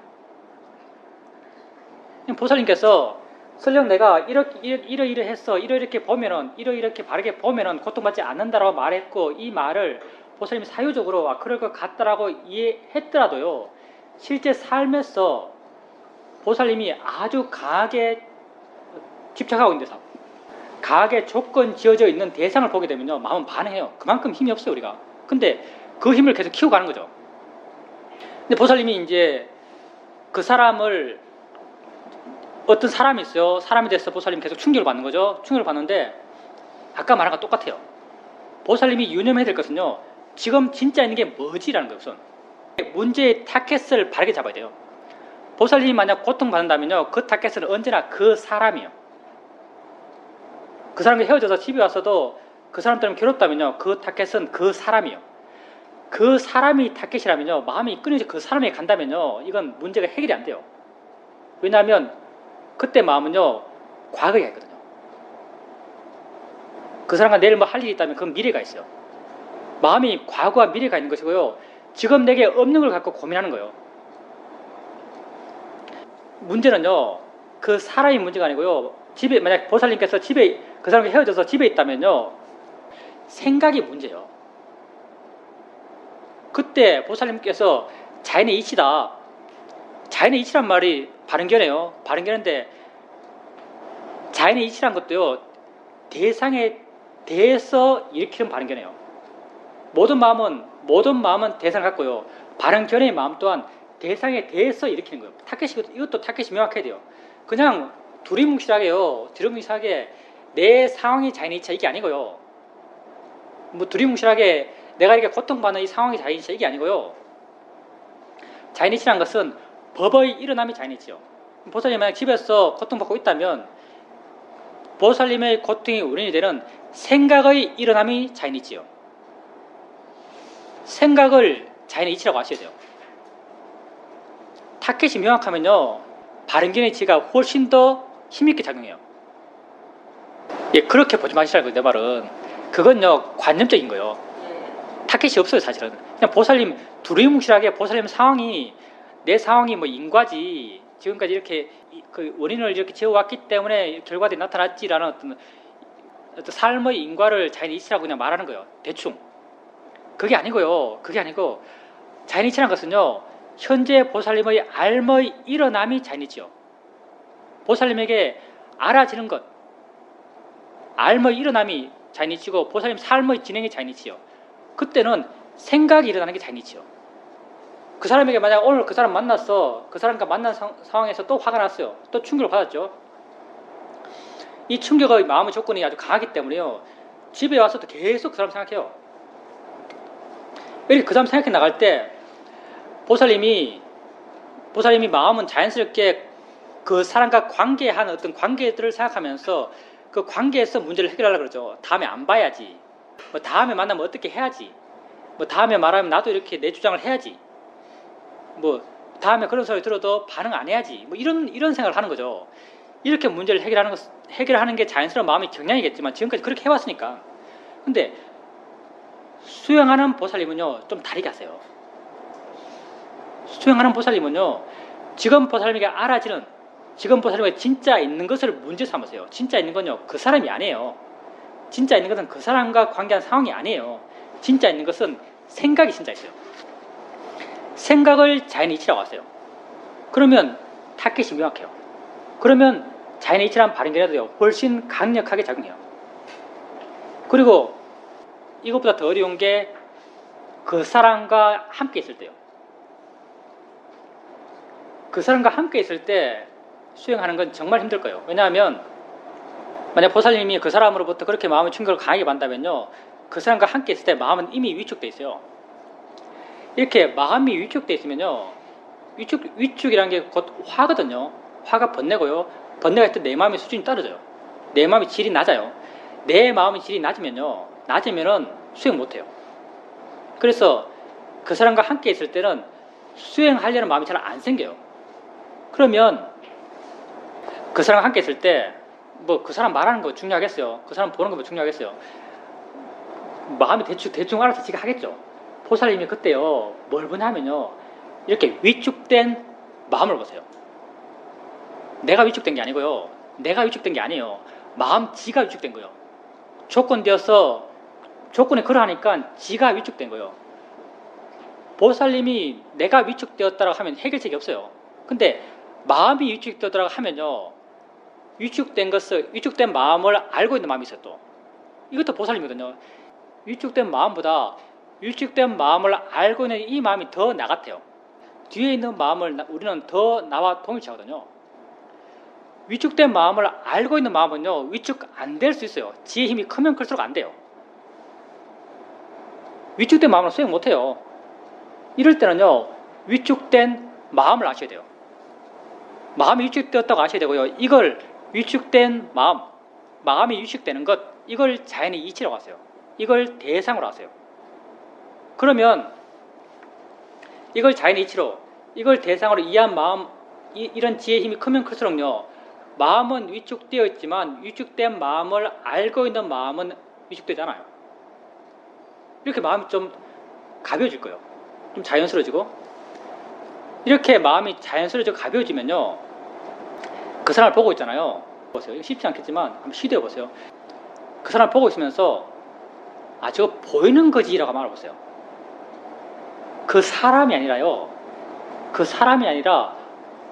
보살님께서 설령 내가 이러이러했어, 이렇게 보면은, 이렇게 바르게 보면은 고통받지 않는다라고 말했고, 이 말을 보살님이 사유적으로 그럴 것 같다라고 이해했더라도요, 실제 삶에서 보살님이 아주 강하게 집착하고 있는 대상, 강하게 조건 지어져 있는 대상을 보게 되면요, 마음은 반응해요. 그만큼 힘이 없어요, 우리가. 근데 그 힘을 계속 키우고 가는 거죠. 근데 보살님이 이제 그 사람을, 어떤 사람이 있어요. 사람에 대해서 보살님이 계속 충격을 받는 거죠. 충격을 받는데 아까 말한 거 똑같아요. 보살님이 유념해야 될 것은요, 지금 진짜 있는 게 뭐지라는 거예요. 우선 문제의 타켓을 바르게 잡아야 돼요. 보살님이 만약 고통받는다면요, 그 타켓은 언제나 그 사람이에요. 그 사람과 헤어져서 집에 왔어도 그 사람 때문에 괴롭다면요, 그 타켓은 그 사람이에요. 그 사람이 타켓이라면요, 마음이 끊어져 그 사람에게 간다면요, 이건 문제가 해결이 안 돼요. 왜냐하면 그때 마음은요, 과거에 가 있거든요. 그 사람과 내일 뭐 할 일이 있다면 그건 미래가 있어요. 마음이 과거와 미래가 있는 것이고요, 지금 내게 없는 걸 갖고 고민하는 거예요. 문제는요, 그 사람이 문제가 아니고요, 집에, 만약 보살님께서 집에, 그 사람과 헤어져서 집에 있다면요, 생각이 문제예요. 그때 보살님께서 자연의 이치다. 자연의 이치란 말이 바른견해요. 바른견인데, 자연의 이치란 것도요, 대상에 대해서 일으키는 바른견해요. 모든 마음은 대상을 갖고요, 바른견의 마음 또한 대상에 대해서 일으키는 거예요. 이것도 타켓이 명확해야 돼요. 그냥 두리뭉실하게 내 상황이 자연의 이치야, 이게 아니고요. 뭐 두리뭉실하게 내가 이렇게 고통받는 이 상황이 자연의 이치야, 이게 아니고요. 자연의 이치라는 것은 법의 일어남이 자연의 이치요. 보살님이 만약 집에서 고통받고 있다면 보살님의 고통의 원인이 되는 생각의 일어남이 자연의 이치요. 생각을 자연의 이치라고 아셔야 돼요. 타켓이 명확하면요, 바른견의 이치가 훨씬 더 힘있게 작용해요. 예, 그렇게 보지 마시라고요, 내 말은. 그건요, 관념적인 거예요. 타켓이 없어요, 사실은. 그냥 보살님, 두리뭉실하게 보살님 상황이, 내 상황이 뭐 인과지, 지금까지 이렇게 그 원인을 이렇게 지어왔기 때문에 결과들이 나타났지라는 어떤 삶의 인과를 자연의 이치라고 그냥 말하는 거예요, 대충. 그게 아니고요, 그게 아니고, 자연의 이치라는 것은요, 현재 보살님의 알의 일어남이 자연의 이치요. 보살님에게 알아지는 것, 알의 일어남이 자연의 이치고, 보살님 삶의 진행이 자연의 이치요. 그때는 생각이 일어나는 게 자연의 이치요. 그 사람에게 만약 오늘 그 사람 만났어, 그 사람과 만난 상황에서 또 화가 났어요, 또 충격을 받았죠. 이 충격의 마음의 조건이 아주 강하기 때문에요, 집에 와서도 계속 그 사람 생각해요. 이렇게 그 사람 생각해 나갈 때 보살님이 마음은 자연스럽게 그 사람과 관계한 어떤 관계들을 생각하면서 그 관계에서 문제를 해결하려고 그러죠. 다음에 안 봐야지, 뭐 다음에 만나면 어떻게 해야지, 뭐 다음에 말하면 나도 이렇게 내 주장을 해야지, 뭐 다음에 그런 소리 들어도 반응 안 해야지, 뭐 이런 생각을 하는 거죠. 이렇게 문제를 해결하는 게 자연스러운 마음의 경향이겠지만 지금까지 그렇게 해왔으니까. 근데 수행하는 보살님은요, 좀 다르게 하세요. 수행하는 보살님은요, 지금 보살님에게 알아지는, 지금 보살님에게 진짜 있는 것을 문제 삼으세요. 진짜 있는 건요, 그 사람이 아니에요. 진짜 있는 것은 그 사람과 관계한 상황이 아니에요. 진짜 있는 것은 생각이 진짜 있어요. 생각을 자연의 이치라고 하세요. 그러면 타켓이 명확해요. 그러면 자연의 이치란 바른견에도요, 훨씬 강력하게 작용해요. 그리고 이것보다 더 어려운 게 그 사람과 함께 있을 때요. 그 사람과 함께 있을 때 수행하는 건 정말 힘들 거예요. 왜냐하면 만약 보살님이 그 사람으로부터 그렇게 마음의 충격을 강하게 받는다면요, 그 사람과 함께 있을 때 마음은 이미 위축돼 있어요. 이렇게 마음이 위축돼 있으면요, 위축이라는 게 곧 화거든요. 화가 번뇌고요. 번뇌가 있을 때 내 마음의 수준이 떨어져요. 내 마음의 질이 낮아요. 내 마음의 질이 낮으면은 수행 못해요. 그래서 그 사람과 함께 있을 때는 수행하려는 마음이 잘 안 생겨요. 그러면 그 사람과 함께 있을 때 뭐 그 사람 말하는 거 중요하겠어요? 그 사람 보는 거 뭐 중요하겠어요? 마음이 대충 알아서 지가 하겠죠. 보살님이 그때요, 뭘 보냐면요, 이렇게 위축된 마음을 보세요. 내가 위축된 게 아니고요. 내가 위축된 게 아니에요. 마음 지가 위축된 거예요. 조건에 그러하니까 지가 위축된 거예요. 보살님이 내가 위축되었다고 하면 해결책이 없어요. 근데 마음이 위축되었다고 하면요, 위축된 마음을 알고 있는 마음이 있어요. 또 이것도 보살님이거든요. 위축된 마음보다 위축된 마음을 알고 있는 이 마음이 더 나같아요. 뒤에 있는 마음을 우리는 더 나와 동일치하거든요. 위축된 마음을 알고 있는 마음은요, 위축 안 될 수 있어요. 지의 힘이 크면 클수록 안 돼요. 위축된 마음은 수행 못 해요. 이럴 때는요, 위축된 마음을 아셔야 돼요. 마음이 위축되었다고 아셔야 되고요. 이걸 위축된 마음이 위축되는 것, 이걸 자연의 이치라고 하세요. 이걸 대상으로 하세요. 그러면 이걸 자연의 이치로, 이걸 대상으로 이해한 마음, 이런 지혜의 힘이 크면 클수록요, 마음은 위축되어 있지만 위축된 마음을 알고 있는 마음은 위축되지 않아요. 이렇게 마음이 좀 가벼워질 거예요. 좀 자연스러워지고, 이렇게 마음이 자연스러워지고 가벼워지면요, 그 사람을 보고 있잖아요. 보세요. 쉽지 않겠지만 한번 시도해 보세요. 그 사람을 보고 있으면서 저거 보이는 거지라고 말해보세요. 그 사람이 아니라요, 그 사람이 아니라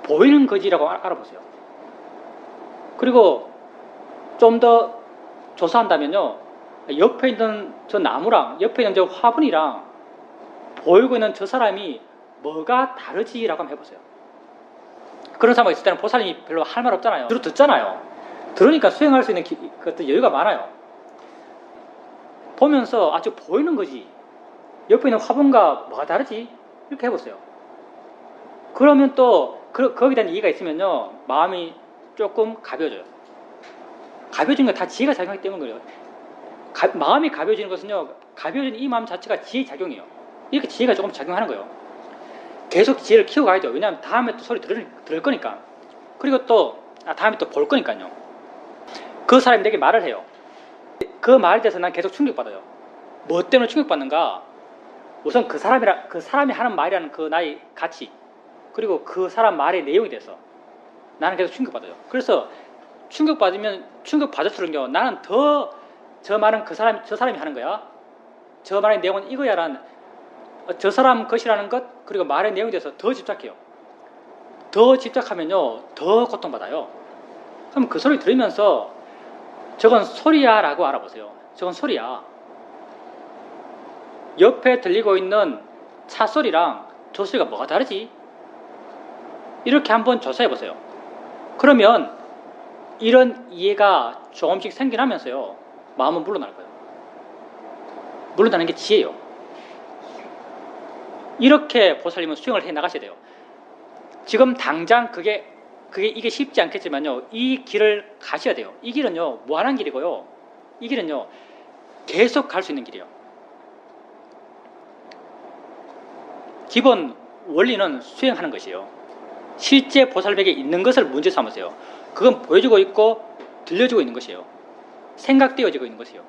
보이는 거지라고 알아보세요. 그리고 좀 더 조사한다면요, 옆에 있는 저 나무랑 옆에 있는 저 화분이랑 보이고 있는 저 사람이 뭐가 다르지라고 한번 해보세요. 그런 사람이 있을 때는 보살님이 별로 할 말 없잖아요. 주로 듣잖아요. 들으니까 수행할 수 있는 어떤 여유가 많아요. 보면서 저 보이는 거지, 옆에 있는 화분과 뭐가 다르지, 이렇게 해보세요. 그러면 또 거기에 대한 이해가 있으면요, 마음이 조금 가벼워져요. 가벼워진 건 다 지혜가 작용하기 때문에 그래요. 마음이 가벼워지는 것은요, 가벼워진 이 마음 자체가 지혜의 작용이에요. 이렇게 지혜가 조금 작용하는 거예요. 계속 지혜를 키워가야죠. 왜냐하면 다음에 또 소리 들을 거니까. 그리고 또 다음에 또 볼 거니까요. 그 사람이 내게 말을 해요. 그 말에 대해서 난 계속 충격받아요. 뭐 때문에 충격받는가? 우선 그 사람이 하는 말이라는 그 나의 가치, 그리고 그 사람 말의 내용에 대해서 나는 계속 충격받아요. 그래서 충격받을수록요, 나는 더 저 말은 저 사람이 하는 거야, 저 말의 내용은 이거야라는, 저 사람 것이라는 것, 그리고 말의 내용에 대해서 더 집착해요. 더 집착하면요, 더 고통받아요. 그럼 그 소리 들으면서 저건 소리야 라고 알아보세요. 저건 소리야. 옆에 들리고 있는 차 소리랑 저 소리가 뭐가 다르지? 이렇게 한번 조사해 보세요. 그러면 이런 이해가 조금씩 생겨나면서요, 마음은 물러날 거예요. 물러나는 게 지혜예요. 이렇게 보살님은 수행을 해 나가셔야 돼요. 지금 당장 이게 쉽지 않겠지만요, 이 길을 가셔야 돼요. 이 길은요, 무한한 길이고요, 이 길은요, 계속 갈 수 있는 길이에요. 기본 원리는 수행하는 것이에요. 실제 보살벽에 있는 것을 문제 삼으세요. 그건 보여지고 있고 들려지고 있는 것이에요. 생각되어지고 있는 것이에요.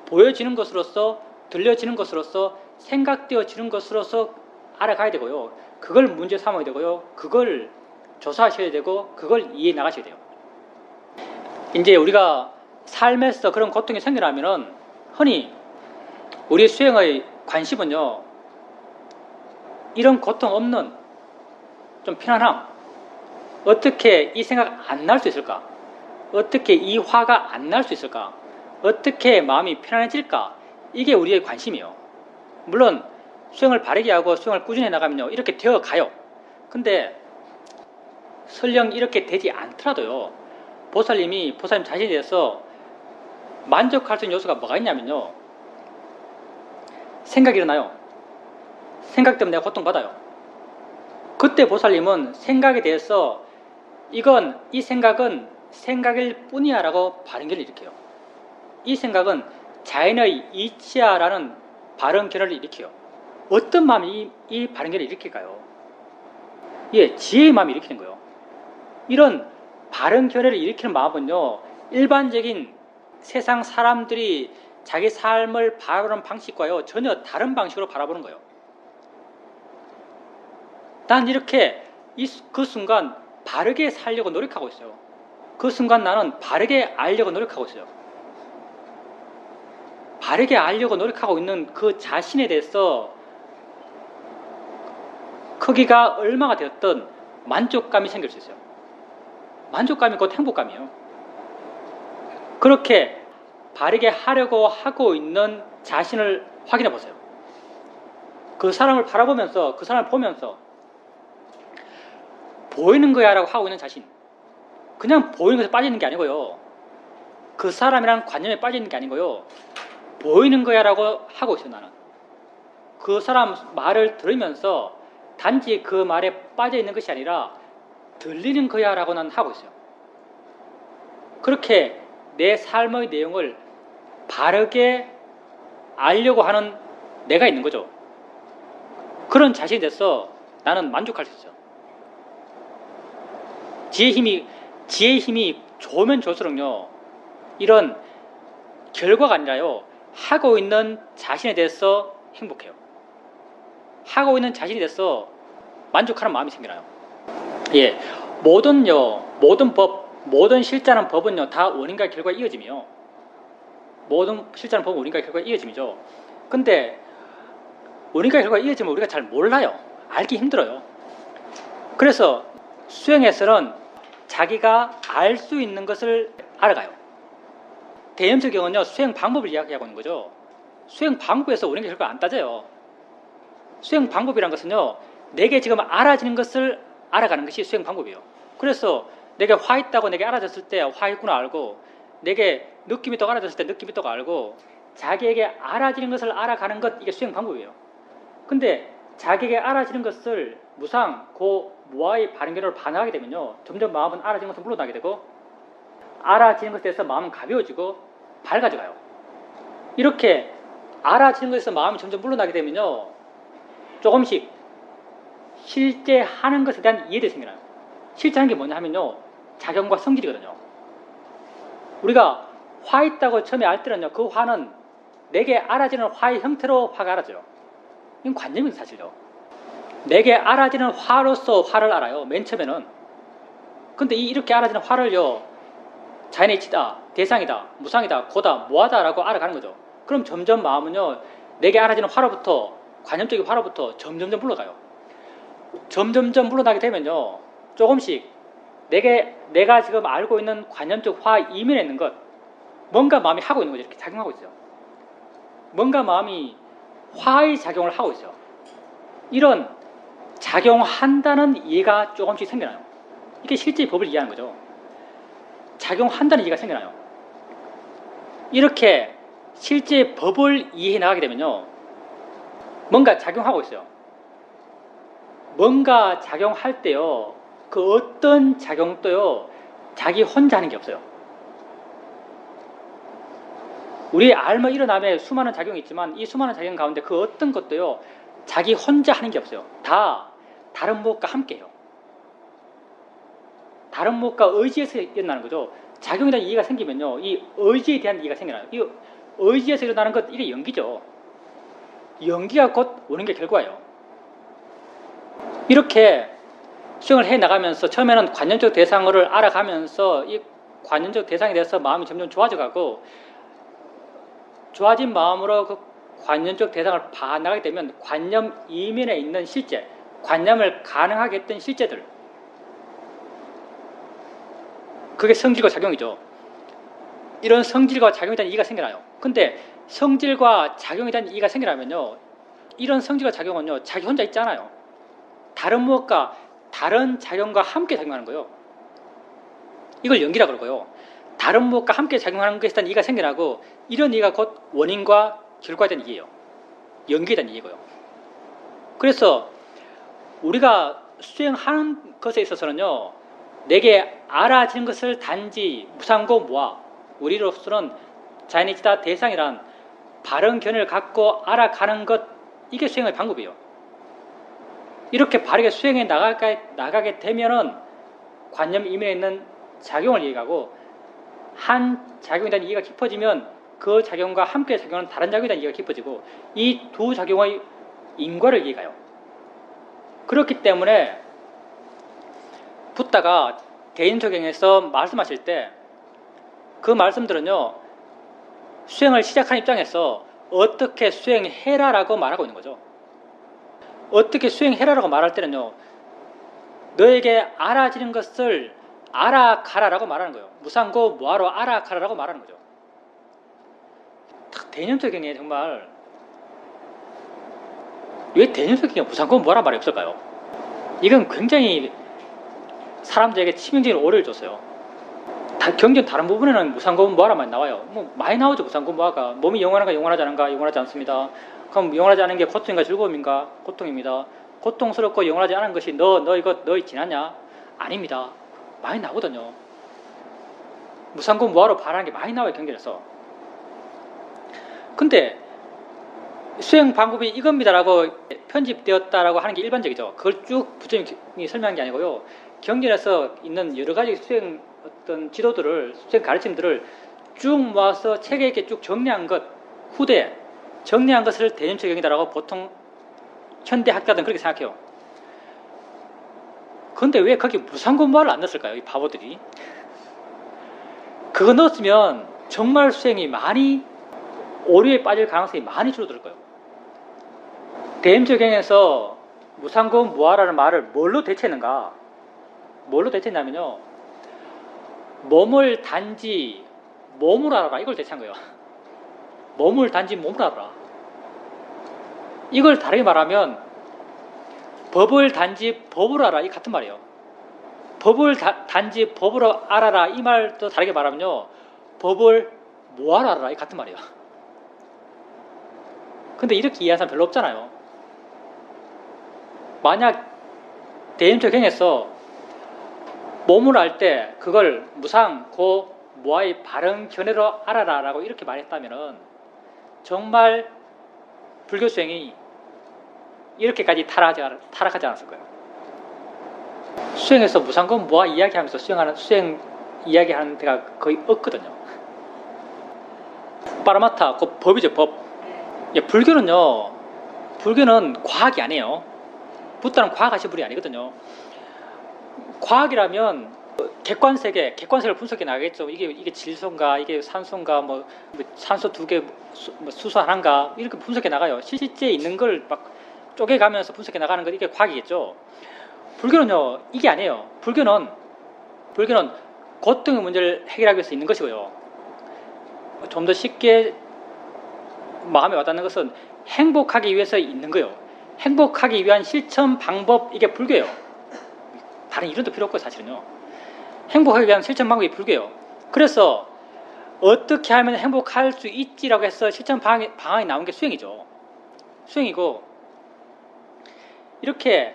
보여지는 것으로서, 들려지는 것으로서, 생각되어지는 것으로서 알아가야 되고요. 그걸 문제 삼아야 되고요. 그걸 조사하셔야 되고, 그걸 이해해 나가셔야 돼요. 이제 우리가 삶에서 그런 고통이 생겨나면은 흔히 우리 수행의 관심은요, 이런 고통 없는 좀 편안함, 어떻게 이 생각 안 날 수 있을까? 어떻게 이 화가 안 날 수 있을까? 어떻게 마음이 편안해질까? 이게 우리의 관심이에요. 물론 수행을 바르게 하고 수행을 꾸준히 나가면요, 이렇게 되어 가요. 근데 설령 이렇게 되지 않더라도요, 보살님 자신에 대해서 만족할 수 있는 요소가 뭐가 있냐면요, 생각이 일어나요. 생각 때문에 내가 고통받아요. 그때 보살님은 생각에 대해서 이 생각은 생각일 뿐이야 라고 발언결을 일으켜요. 이 생각은 자연의 이치야 라는 발언결을 일으켜요. 어떤 마음이 이 발언결을 일으킬까요? 예, 지혜의 마음이 일으키는 거예요. 이런 발언결을 일으키는 마음은요, 일반적인 세상 사람들이 자기 삶을 바라보는 방식과요, 전혀 다른 방식으로 바라보는 거예요. 난 이렇게 그 순간 바르게 살려고 노력하고 있어요. 그 순간 나는 바르게 알려고 노력하고 있어요. 바르게 알려고 노력하고 있는 그 자신에 대해서 크기가 얼마가 되었든 만족감이 생길 수 있어요. 만족감이 곧 행복감이에요. 그렇게 바르게 하려고 하고 있는 자신을 확인해 보세요. 그 사람을 바라보면서, 그 사람을 보면서 보이는 거야 라고 하고 있는 자신, 그냥 보이는 것에 빠지는 게 아니고요, 그 사람이란 관념에 빠지는 게 아니고요, 보이는 거야 라고 하고 있어요. 나는 그 사람 말을 들으면서 단지 그 말에 빠져 있는 것이 아니라 들리는 거야 라고 난 하고 있어요. 그렇게 내 삶의 내용을 바르게 알려고 하는 내가 있는 거죠. 그런 자신이 돼서 나는 만족할 수 있어요. 지혜의 힘이 좋으면 좋을수록요, 이런 결과가 아니라요, 하고 있는 자신에 대해서 행복해요. 하고 있는 자신에 대해서 만족하는 마음이 생겨나요. 예, 모든 법, 모든 실자는 법은요, 다 원인과 결과에 이어짐이요. 모든 실자는 법은 원인과 결과에 이어짐이죠. 근데 원인과 결과에 이어짐을 우리가 잘 몰라요. 알기 힘들어요. 그래서 수행에서는 자기가 알 수 있는 것을 알아가요. 대념적 경우는요, 수행 방법을 이야기하고 있는 거죠. 수행 방법에서 원인과 결과를 안 따져요. 수행 방법이란 것은요, 내게 지금 알아지는 것을 알아가는 것이 수행 방법이에요. 그래서 내게 화 있다고 내게 알아졌을 때 화 있구나 알고, 내게 느낌이 있다고 알아졌을 때 느낌이 있다고 알고, 자기에게 알아지는 것을 알아가는 것, 이게 수행 방법이에요. 근데 자기에게 알아지는 것을 무상, 무아의 바른결을 반응하게 되면요, 점점 마음은 알아지는 것을 물러나게 되고, 알아지는 것에 대해서 마음은 가벼워지고 밝아져가요. 이렇게 알아지는 것에서 마음이 점점 물러나게 되면요, 조금씩 실제 하는 것에 대한 이해도 생겨나요. 실제 하는 게 뭐냐 하면요, 작용과 성질이거든요. 우리가 화 있다고 처음에 알 때는요, 그 화는 내게 알아지는 화의 형태로 화가 알아져요. 이건 관념입니다, 사실요. 내게 알아지는 화로서 화를 알아요, 맨 처음에는. 근데 이렇게 알아지는 화를요, 자연의 이치다, 대상이다, 무상이다, 고다, 무하다라고 알아가는 거죠. 그럼 점점 마음은요, 내게 알아지는 화로부터, 관념적인 화로부터 점점점 물러가요. 점점점 물러나게 되면요, 조금씩 내가 지금 알고 있는 관념적 화 이면에 있는 것, 뭔가 마음이 하고 있는 거죠. 이렇게 작용하고 있어요. 뭔가 마음이 화의 작용을 하고 있어요. 이런 작용한다는 이해가 조금씩 생겨나요. 이게 실제 법을 이해하는 거죠. 작용한다는 이해가 생겨나요. 이렇게 실제 법을 이해해 나가게 되면요, 뭔가 작용하고 있어요. 뭔가 작용할 때요, 그 어떤 작용도요, 자기 혼자 하는 게 없어요. 우리 알면 일어남에 수많은 작용이 있지만, 이 수많은 작용 가운데 그 어떤 것도요, 자기 혼자 하는 게 없어요. 다 다른 무엇과 함께 해요. 다른 무엇과 의지에서 일어나는 거죠. 작용에 대한 이해가 생기면요, 이 의지에 대한 이해가 생겨나요. 이 의지에서 일어나는 것, 이게 연기죠. 연기가 곧 원인과 결과예요. 이렇게 수행을 해 나가면서 처음에는 관념적 대상을 알아가면서 이 관념적 대상에 대해서 마음이 점점 좋아져가고, 좋아진 마음으로 그 관념적 대상을 봐나가게 되면 관념 이면에 있는 실제, 관념을 가능하게 했던 실제들, 그게 성질과 작용이죠. 이런 성질과 작용에 대한 이해가 생겨나요. 근데 성질과 작용에 대한 이해가 생겨나면요, 이런 성질과 작용은요, 자기 혼자 있지 않아요. 다른 무엇과 다른 작용과 함께 작용하는 거예요. 이걸 연기라 그러고요. 다른 무엇과 함께 작용하는 것에 대한 이해가 생겨나고 이런 이해가 곧 원인과 결과에 대한 이해예요. 연기에 대한 이해고요. 그래서 우리가 수행하는 것에 있어서는요. 내게 알아지는 것을 단지 무상고 무아 우리로서는 자연이치다 대상이란 바른 견해를 갖고 알아가는 것 이게 수행의 방법이에요. 이렇게 바르게 수행해 나가게 되면은 관념 이면에 있는 작용을 이해하고 한 작용에 대한 이해가 깊어지면 그 작용과 함께 작용하는 다른 작용에 대한 이해가 깊어지고 이 두 작용의 인과를 이해가요. 그렇기 때문에 붓다가 대인초경에서 말씀하실 때 그 말씀들은요 수행을 시작한 입장에서 어떻게 수행해라라고 말하고 있는 거죠. 어떻게 수행해라라고 말할 때는요 너에게 알아지는 것을 알아가라라고 말하는 거예요. 무상고 무아로 알아가라라고 말하는 거죠. 대념석경에 정말 왜 대념석경에 무상고 무아란 말이 없을까요? 이건 굉장히 사람들에게 치명적인 오해를 줬어요. 경전 다른 부분에는 무상고 무아란 말이 나와요. 뭐 많이 나오죠. 무상고 무아가 몸이 영원한가 영원하지 않은가 영원하지 않습니다. 그럼 영원하지 않은 게 고통인가 즐거움인가? 고통입니다. 고통스럽고 영원하지 않은 것이 너 지났냐? 아닙니다. 많이 나오거든요. 무상고 무아로 발하는 게 많이 나와요. 경전에서. 근데 수행 방법이 이겁니다라고 편집되었다라고 하는 게 일반적이죠. 그걸 쭉 부처님이 설명한 게 아니고요. 경전에서 있는 여러 가지 수행 어떤 지도들을 수행 가르침들을 쭉 모아서 체계 있게 쭉 정리한 것 후대 정리한 것을 대념초경이다라고 보통 현대 학자들은 그렇게 생각해요. 그런데 왜 거기 무상고무아를 안 넣었을까요? 이 바보들이. 그거 넣었으면 정말 수행이 많이 오류에 빠질 가능성이 많이 줄어들 거예요. 대념초경에서 무상고무아라는 말을 뭘로 대체했는가? 뭘로 대체했냐면요. 몸을 단지 몸으로 알아라. 이걸 대체한 거예요. 몸을 단지 몸으로 알아라. 이걸 다르게 말하면 법을 단지 법으로 알아라. 이 같은 말이에요. 법을 단지 법으로 알아라. 이 말도 다르게 말하면요. 법을 뭐하러 알아라. 이 같은 말이에요. 근데 이렇게 이해하는 사람 별로 없잖아요. 만약 대인초경에서 몸을 알 때 그걸 무상, 고, 무아의 바른 견해로 알아라 라고 이렇게 말했다면 정말 불교 수행이 이렇게까지 타락하지 않았을 거예요. 수행에서 무상고 무아 이야기하면서 수행 이야기하는 데가 거의 없거든요. 파라마타, 그 법이죠, 법. 불교는 과학이 아니에요. 붓다는 과학하신 분이 아니거든요. 과학이라면 객관세계를 분석해 나가겠죠. 이게 질소인가, 이게 산소인가, 뭐 산소 2개, 수소 하나인가 이렇게 분석해 나가요. 실제 있는 걸 막 쪼개가면서 분석해 나가는 것 이게 과학이겠죠. 불교는요 이게 아니에요. 불교는 고통의 문제를 해결하기 위해서 있는 것이고요. 좀 더 쉽게 마음에 와닿는 것은 행복하기 위해서 있는 거예요. 행복하기 위한 실천 방법 이게 불교예요. 다른 이론도 필요 없고요. 사실은요. 행복하기 위한 실천 방법이 불교예요. 그래서 어떻게 하면 행복할 수 있지라고 해서 실천 방안이 나온 게 수행이죠. 수행이고 이렇게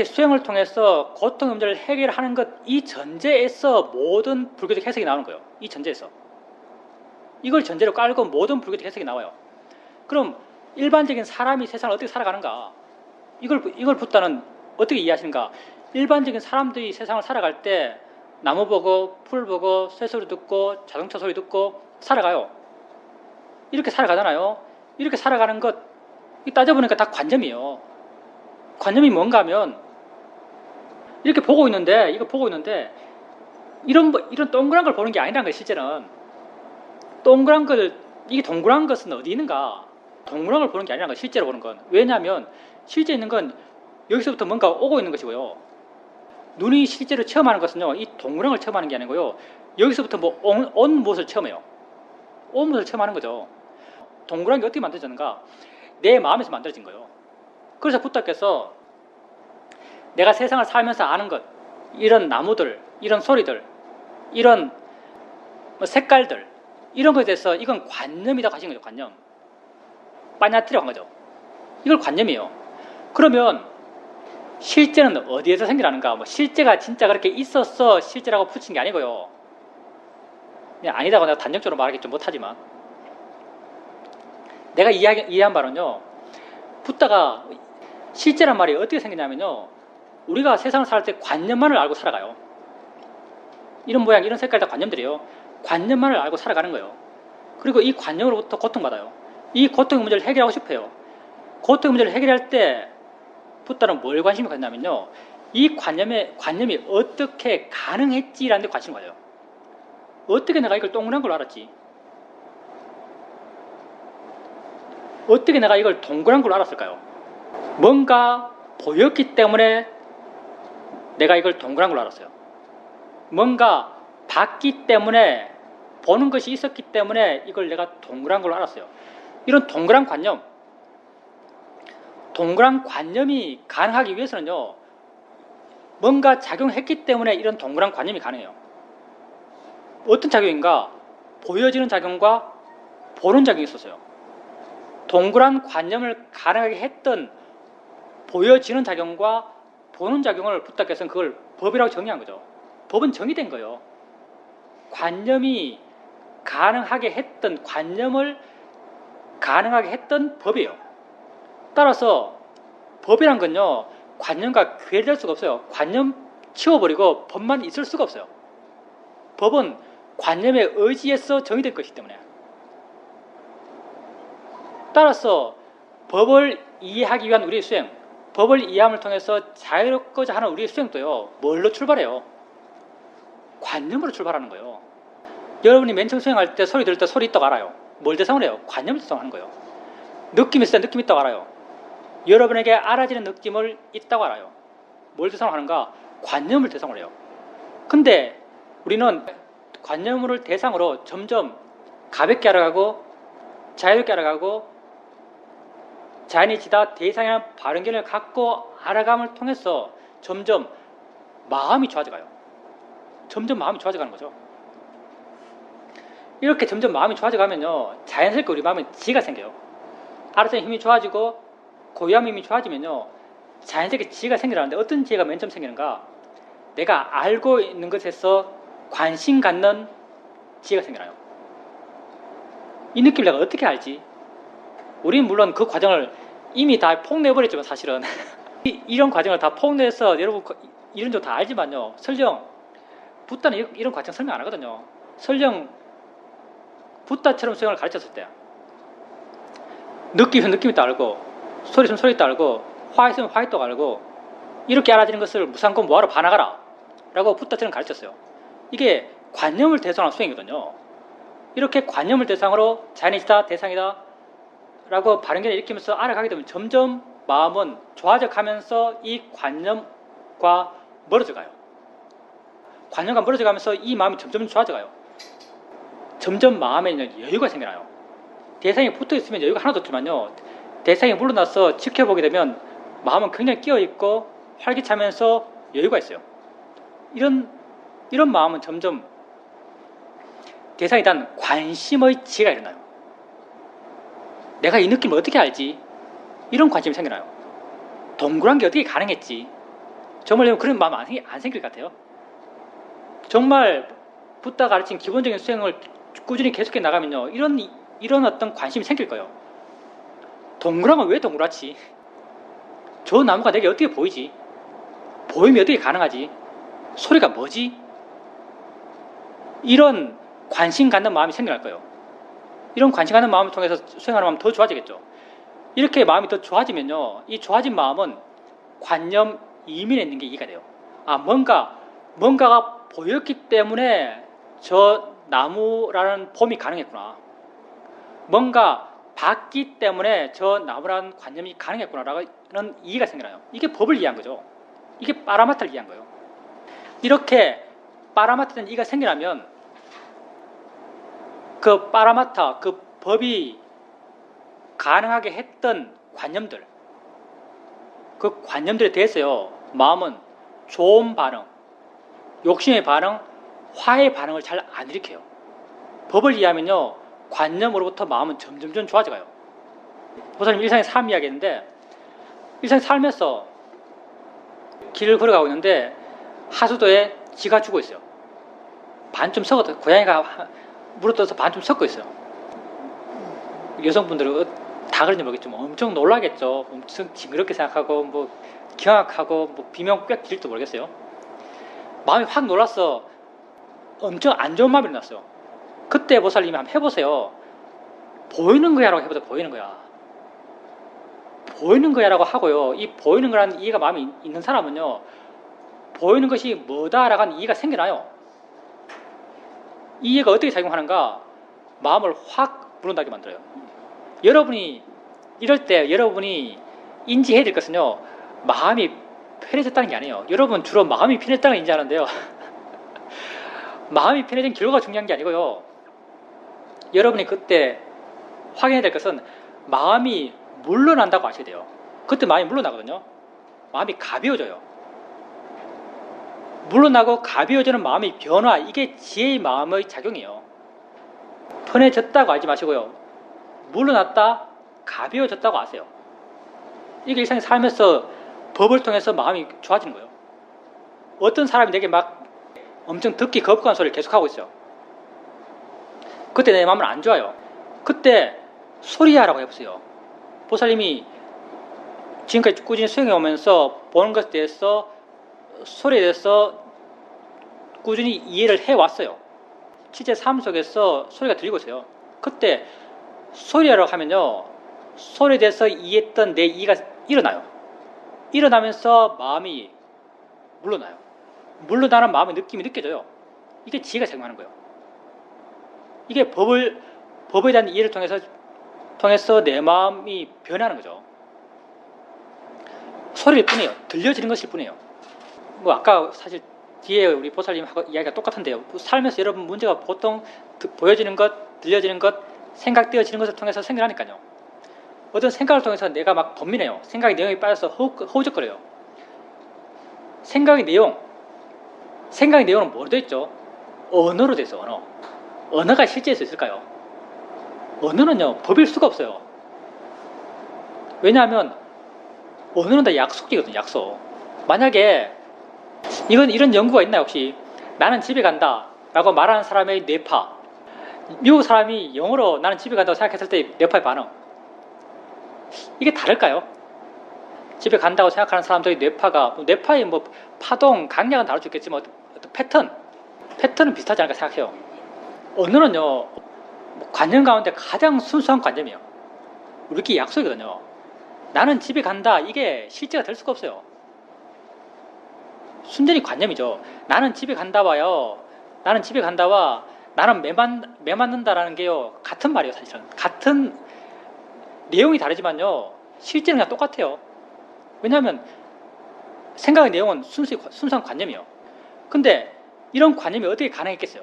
수행을 통해서 고통의 문제를 해결하는 것 이 전제에서 모든 불교적 해석이 나오는 거예요. 이 전제에서. 이걸 전제로 깔고 모든 불교적 해석이 나와요. 그럼 일반적인 사람이 세상을 어떻게 살아가는가? 이걸 붓다는 어떻게 이해하시는가? 일반적인 사람들이 세상을 살아갈 때 나무 보고 풀 보고 새소리 듣고 자동차 소리 듣고 살아가요. 이렇게 살아가잖아요. 이렇게 살아가는 것 따져보니까 다 관념이에요. 관념이 뭔가 하면 이렇게 보고 있는데 이런 동그란 걸 보는 게 아니라는 거예요. 실제는 이게 동그란 것은 어디 있는가? 동그란 걸 보는 게 아니라는 거예요. 실제로 보는 건. 왜냐하면 실제 있는 건 여기서부터 뭔가 오고 있는 것이고요. 눈이 실제로 체험하는 것은요. 이 동그란 걸 체험하는 게 아니고요. 여기서부터 온 무엇을 체험해요. 온 무엇을 체험하는 거죠. 동그란 게 어떻게 만들어졌는가? 내 마음에서 만들어진 거예요. 그래서 붓다께서 내가 세상을 살면서 아는 것, 이런 나무들, 이런 소리들, 이런 색깔들, 이런 것에 대해서 이건 관념이라고 하신 거죠. 관념. 빠냐티라고 한 거죠. 이걸 관념이에요. 그러면 실제는 어디에서 생겨나는가? 뭐 실제가 진짜 그렇게 있었어 실제라고 붙인 게 아니고요. 그냥 아니다고 내가 단정적으로 말하기 좀 못하지만, 내가 이해한 바는요, 붓다가 실제란 말이 어떻게 생기냐면요, 우리가 세상을 살 때 관념만을 알고 살아가요. 이런 모양, 이런 색깔 다 관념들이에요. 관념만을 알고 살아가는 거예요. 그리고 이 관념으로부터 고통받아요. 이 고통의 문제를 해결하고 싶어요. 고통의 문제를 해결할 때 붓다는 뭘 관심이 갖냐면요, 이 관념이 어떻게 가능했지라는 데 관심을 가져요. 어떻게 내가 이걸 동그란 걸로 알았지? 어떻게 내가 이걸 동그란 걸로 알았을까요? 뭔가 보였기 때문에 내가 이걸 동그란 걸로 알았어요. 뭔가 봤기 때문에, 보는 것이 있었기 때문에 이걸 내가 동그란 걸로 알았어요. 이런 동그란 관념이 가능하기 위해서는요, 뭔가 작용했기 때문에 이런 동그란 관념이 가능해요. 어떤 작용인가? 보여지는 작용과 보는 작용이 있었어요. 동그란 관념을 가능하게 했던 보여지는 작용과 보는 작용을 붓다께서는 그걸 법이라고 정의한 거죠. 법은 정의된 거예요. 관념이 가능하게 했던, 관념을 가능하게 했던 법이에요. 따라서 법이란 건요, 관념과 괴리될 수가 없어요. 관념 치워버리고 법만 있을 수가 없어요. 법은 관념의 의지에서 정의된 것이기 때문에. 따라서 법을 이해하기 위한 우리의 수행, 법을 이해함을 통해서 자유롭고자 하는 우리의 수행도요, 뭘로 출발해요? 관념으로 출발하는 거예요. 여러분이 맨 처음 수행할 때 소리 들을 때 소리 있다고 알아요. 뭘 대상으로 해요? 관념을 대상으로 하는 거예요. 느낌이 있을 때 느낌 있다고 알아요. 여러분에게 알아지는 느낌을 있다고 알아요. 뭘 대상으로 하는가? 관념을 대상으로 해요. 근데 우리는 관념을 대상으로 점점 가볍게 알아가고 자유롭게 알아가고 자연이지다 대상이라는 바른 견해를 갖고 알아감을 통해서 점점 마음이 좋아져가요. 점점 마음이 좋아져가는 거죠. 이렇게 점점 마음이 좋아져가면요, 자연스럽게 우리 마음에 지혜가 생겨요. 알아서는 힘이 좋아지고 고유함 힘이 좋아지면요, 자연스럽게 지혜가 생기는데, 어떤 지혜가 맨 처음 생기는가? 내가 알고 있는 것에서 관심 갖는 지혜가 생겨나요. 이 느낌을 내가 어떻게 알지? 우리는 물론 그 과정을 이미 다 폭내버렸지만, 사실은 이런 과정을 다 폭내서 여러분 이런 점 다 알지만요, 설령 붓다는 이런 과정 설명 안 하거든요. 설령 붓다처럼 수행을 가르쳤을 때 느낌은 느낌이 알고, 소리 있으면 소리 알고, 화 있으면 화 있다고 알고, 이렇게 알아지는 것을 무상권 뭐하러 반항하라 라고 붓다처럼 가르쳤어요. 이게 관념을 대상으로 수행이거든요. 이렇게 관념을 대상으로 자연이다 대상이다 라고 바른견을 일으키면서 알아가게 되면 점점 마음은 좋아져 가면서 이 관념과 멀어져 가요. 관념과 멀어져 가면서 이 마음이 점점 좋아져 가요. 점점 마음에 여유가 생겨나요. 대상이 붙어 있으면 여유가 하나도 없지만요, 대상이 물러나서 지켜보게 되면 마음은 굉장히 끼어있고 활기차면서 여유가 있어요. 이런 마음은 점점 대상에 대한 관심의 지혜가 일어나요. 내가 이 느낌을 어떻게 알지? 이런 관심이 생겨나요. 동그란 게 어떻게 가능했지? 정말 그런 마음 안 생길 것 같아요. 정말 붓다 가르친 기본적인 수행을 꾸준히 계속해 나가면요, 이런 어떤 관심이 생길 거예요. 동그란 건 왜 동그랗지? 저 나무가 내게 어떻게 보이지? 보임이 어떻게 가능하지? 소리가 뭐지? 이런 관심 갖는 마음이 생겨날 거예요. 이런 관심 갖는 마음을 통해서 수행하는 마음은 더 좋아지겠죠. 이렇게 마음이 더 좋아지면요, 이 좋아진 마음은 관념 이면에 있는 게 이해가 돼요. 아, 뭔가가 보였기 때문에 저 나무라는 봄이 가능했구나. 뭔가 봤기 때문에 저 나무라는 관념이 가능했구나라는 이해가 생겨나요. 이게 법을 이해한 거죠. 이게 빠라마타를 이해한 거예요. 이렇게 빠라마타는 이해가 생겨나면 그 빠라마타, 그 법이 가능하게 했던 관념들, 그 관념들에 대해서요, 마음은 좋은 반응, 욕심의 반응, 화의 반응을 잘 안 일으켜요. 법을 이해하면요, 관념으로부터 마음은 점점 좋아져가요. 보살님 일상의 삶 이야기했는데, 일상에 살면서 길을 걸어가고 있는데 하수도에 쥐가 죽어 있어요. 반쯤 썩었다. 고양이가 물어떠서 반쯤 썩고 있어요. 여성분들은 다 그런지 모르겠지만 엄청 놀라겠죠. 엄청 징그럽게 생각하고 뭐 경악하고 뭐 비명 꽥 질지도 모르겠어요. 마음이 확 놀라서 엄청 안 좋은 마음이 일어났어요. 그때 보살님이 한번 해보세요. 보이는 거야라고 해보세요. 보이는 거야. 보이는 거야라고 하고요. 이 보이는 거라는 이해가 마음이 있는 사람은요, 보이는 것이 뭐다라고 하는 이해가 생겨나요. 이 이해가 어떻게 작용하는가? 마음을 확 물어나게 만들어요. 여러분이 이럴 때 여러분이 인지해야 될 것은요, 마음이 편해졌다는 게 아니에요. 여러분 주로 마음이 편해졌다는 걸 인지하는데요. 마음이 편해진 결과가 중요한 게 아니고요. 여러분이 그때 확인해야 될 것은 마음이 물러난다고 아셔야 돼요. 그때 마음이 물러나거든요. 마음이 가벼워져요. 물러나고 가벼워지는 마음의 변화, 이게 지혜의 마음의 작용이에요. 편해졌다고 알지 마시고요. 물러났다, 가벼워졌다고 아세요. 이게 일상에 살면서 법을 통해서 마음이 좋아지는 거예요. 어떤 사람이 내게 막 엄청 듣기 거북한 소리를 계속하고 있어요. 그때 내 마음은 안 좋아요. 그때 소리야라고 해보세요. 보살님이 지금까지 꾸준히 수행해 오면서 보는 것에 대해서, 소리에 대해서 꾸준히 이해를 해왔어요. 실제 삶 속에서 소리가 들리고 있어요. 그때 소리라고 하면요, 소리에 대해서 이해했던 내 이해가 일어나요. 일어나면서 마음이 물러나요. 물러나는 마음의 느낌이 느껴져요. 이게 지혜가 작용하는 거예요. 이게 법에 대한 이해를 통해서 내 마음이 변하는 거죠. 소리일 뿐이에요. 들려지는 것일 뿐이에요. 뭐 아까 사실 뒤에 우리 보살님하고 이야기가 똑같은데요. 살면서 여러분 문제가 보통 보여지는 것, 들려지는 것, 생각되어지는 것을 통해서 생겨나니까요. 어떤 생각을 통해서 내가 막 번민해요. 생각의 내용에 빠져서 허우적거려요. 생각의 내용은 뭐로 되어 있죠? 언어로 되어 있어요. 언어. 언어가 실제일 수 있을까요? 언어는요, 법일 수가 없어요. 왜냐하면 언어는 다 약속이거든요. 약속. 만약에 이런 연구가 있나요? 혹시 나는 집에 간다 라고 말하는 사람의 뇌파, 미국 사람이 영어로 나는 집에 간다고 생각했을 때 뇌파의 반응, 이게 다를까요? 집에 간다고 생각하는 사람들의 뇌파의 뭐 파동, 강약은 다를 수 있겠지만 어떤 패턴은 비슷하지 않을까 생각해요. 언어는요, 관념 가운데 가장 순수한 관념이에요. 우리끼리 약속이거든요. 나는 집에 간다, 이게 실제가 될 수가 없어요. 순전히 관념이죠. 나는 집에 간다와요, 나는 집에 간다와 나는 매 맞는다라는 게요, 같은 말이에요. 사실은 같은 내용이 다르지만요, 실제는 그냥 똑같아요. 왜냐하면 생각의 내용은 순수한 관념이에요. 근데 이런 관념이 어떻게 가능했겠어요?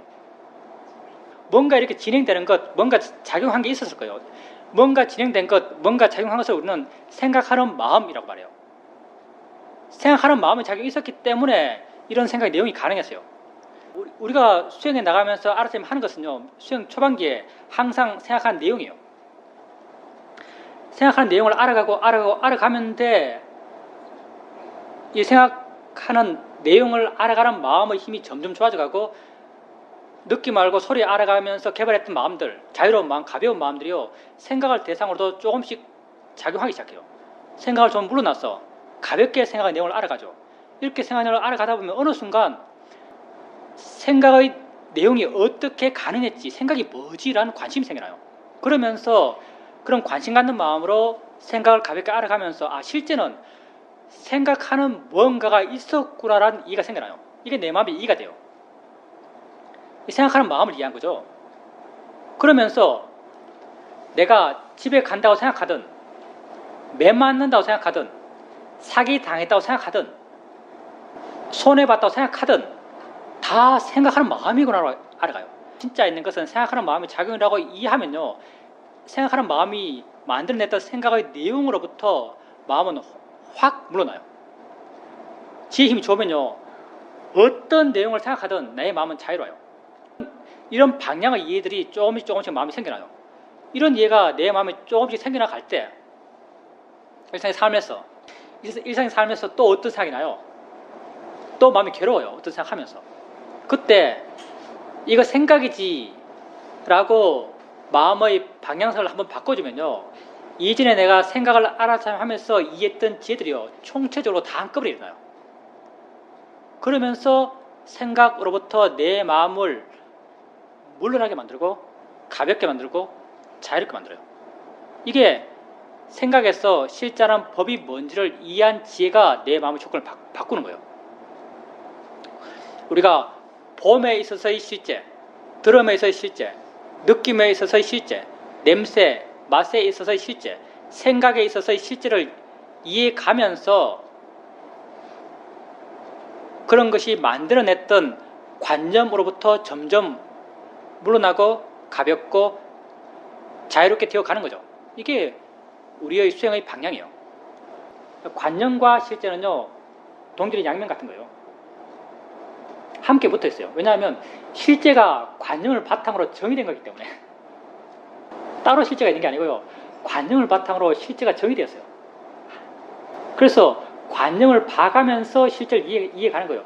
뭔가 이렇게 진행되는 것, 뭔가 작용한 게 있었을 거예요. 뭔가 진행된 것, 뭔가 작용한 것을 우리는 생각하는 마음이라고 말해요. 생각하는 마음의 작용이 있었기 때문에 이런 생각의 내용이 가능했어요. 우리가 수행에 나가면서 알아서 하는 것은요, 수행 초반기에 항상 생각하는 내용이에요. 생각하는 내용을 알아가는데 이 생각하는 내용을 알아가는 마음의 힘이 점점 좋아져가고, 느낌 알고 소리 알아가면서 개발했던 마음들, 자유로운 마음, 가벼운 마음들이요, 생각을 대상으로도 조금씩 작용하기 시작해요. 생각을 좀 물러나서 가볍게 생각의 내용을 알아가죠. 이렇게 생각의 내용을 알아가다 보면 어느 순간 생각의 내용이 어떻게 가능했지, 생각이 뭐지라는 관심이 생겨나요. 그러면서 그런 관심 갖는 마음으로 생각을 가볍게 알아가면서, 아, 실제는 생각하는 무언가가 있었구나라는 이해가 생겨나요. 이게 내 마음이 이해가 돼요. 생각하는 마음을 이해한 거죠. 그러면서 내가 집에 간다고 생각하든, 매 맞는다고 생각하든, 사기 당했다고 생각하든, 손해봤다고 생각하든, 다 생각하는 마음이구나 알아가요. 진짜 있는 것은 생각하는 마음의 작용이라고 이해하면요, 생각하는 마음이 만들어냈던 생각의 내용으로부터 마음은 확 물러나요. 지혜 힘이 좋으면요, 어떤 내용을 생각하든 내 마음은 자유로워요. 이런 방향의 이해들이 조금씩 마음이 생겨나요. 이런 이해가 내 마음에 조금씩 생겨나갈 때 일상의 삶에서 또 어떤 생각이 나요? 또 마음이 괴로워요. 어떤 생각하면서. 그때 이거 생각이지 라고 마음의 방향성을 한번 바꿔주면요, 이전에 내가 생각을 알아차림하면서 이해했던 지혜들이요, 총체적으로 다 한꺼번에 일어나요. 그러면서 생각으로부터 내 마음을 물러나게 만들고 가볍게 만들고 자유롭게 만들어요. 이게 생각에서 실제라는 법이 뭔지를 이해한 지혜가 내 마음의 조건을 바꾸는 거예요. 우리가 봄에 있어서의 실제, 드럼에 있어서의 실제, 느낌에 있어서의 실제, 냄새, 맛에 있어서의 실제, 생각에 있어서의 실제를 이해가면서 그런 것이 만들어냈던 관념으로부터 점점 물러나고 가볍고 자유롭게 되어가는 거죠. 이게 우리의 수행의 방향이에요. 관념과 실제는요, 동질의 양면 같은 거예요. 함께 붙어 있어요. 왜냐하면 실제가 관념을 바탕으로 정의된 거기 때문에. 따로 실제가 있는 게 아니고요, 관념을 바탕으로 실제가 정의되었어요. 그래서 관념을 봐가면서 실제를 이해가는 거예요.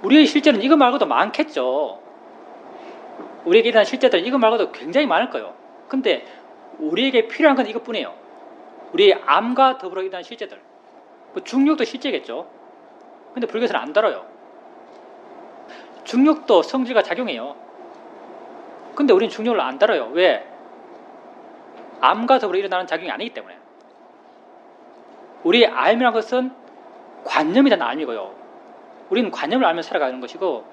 우리의 실제는 이거 말고도 많겠죠. 우리에게 일어난 실제들은 이거 말고도 굉장히 많을 거예요. 근데 우리에게 필요한 건 이것뿐이에요. 우리의 암과 더불어 일어난 실제들. 뭐 중력도 실제겠죠. 근데 불교에서는 안 다뤄요. 중력도 성질과 작용해요. 근데 우리는 중력을 안 다뤄요. 왜? 암과 더불어 일어나는 작용이 아니기 때문에. 우리의 알미란 것은 관념에 대한 알미고요. 우리는 관념을 알며 살아가는 것이고,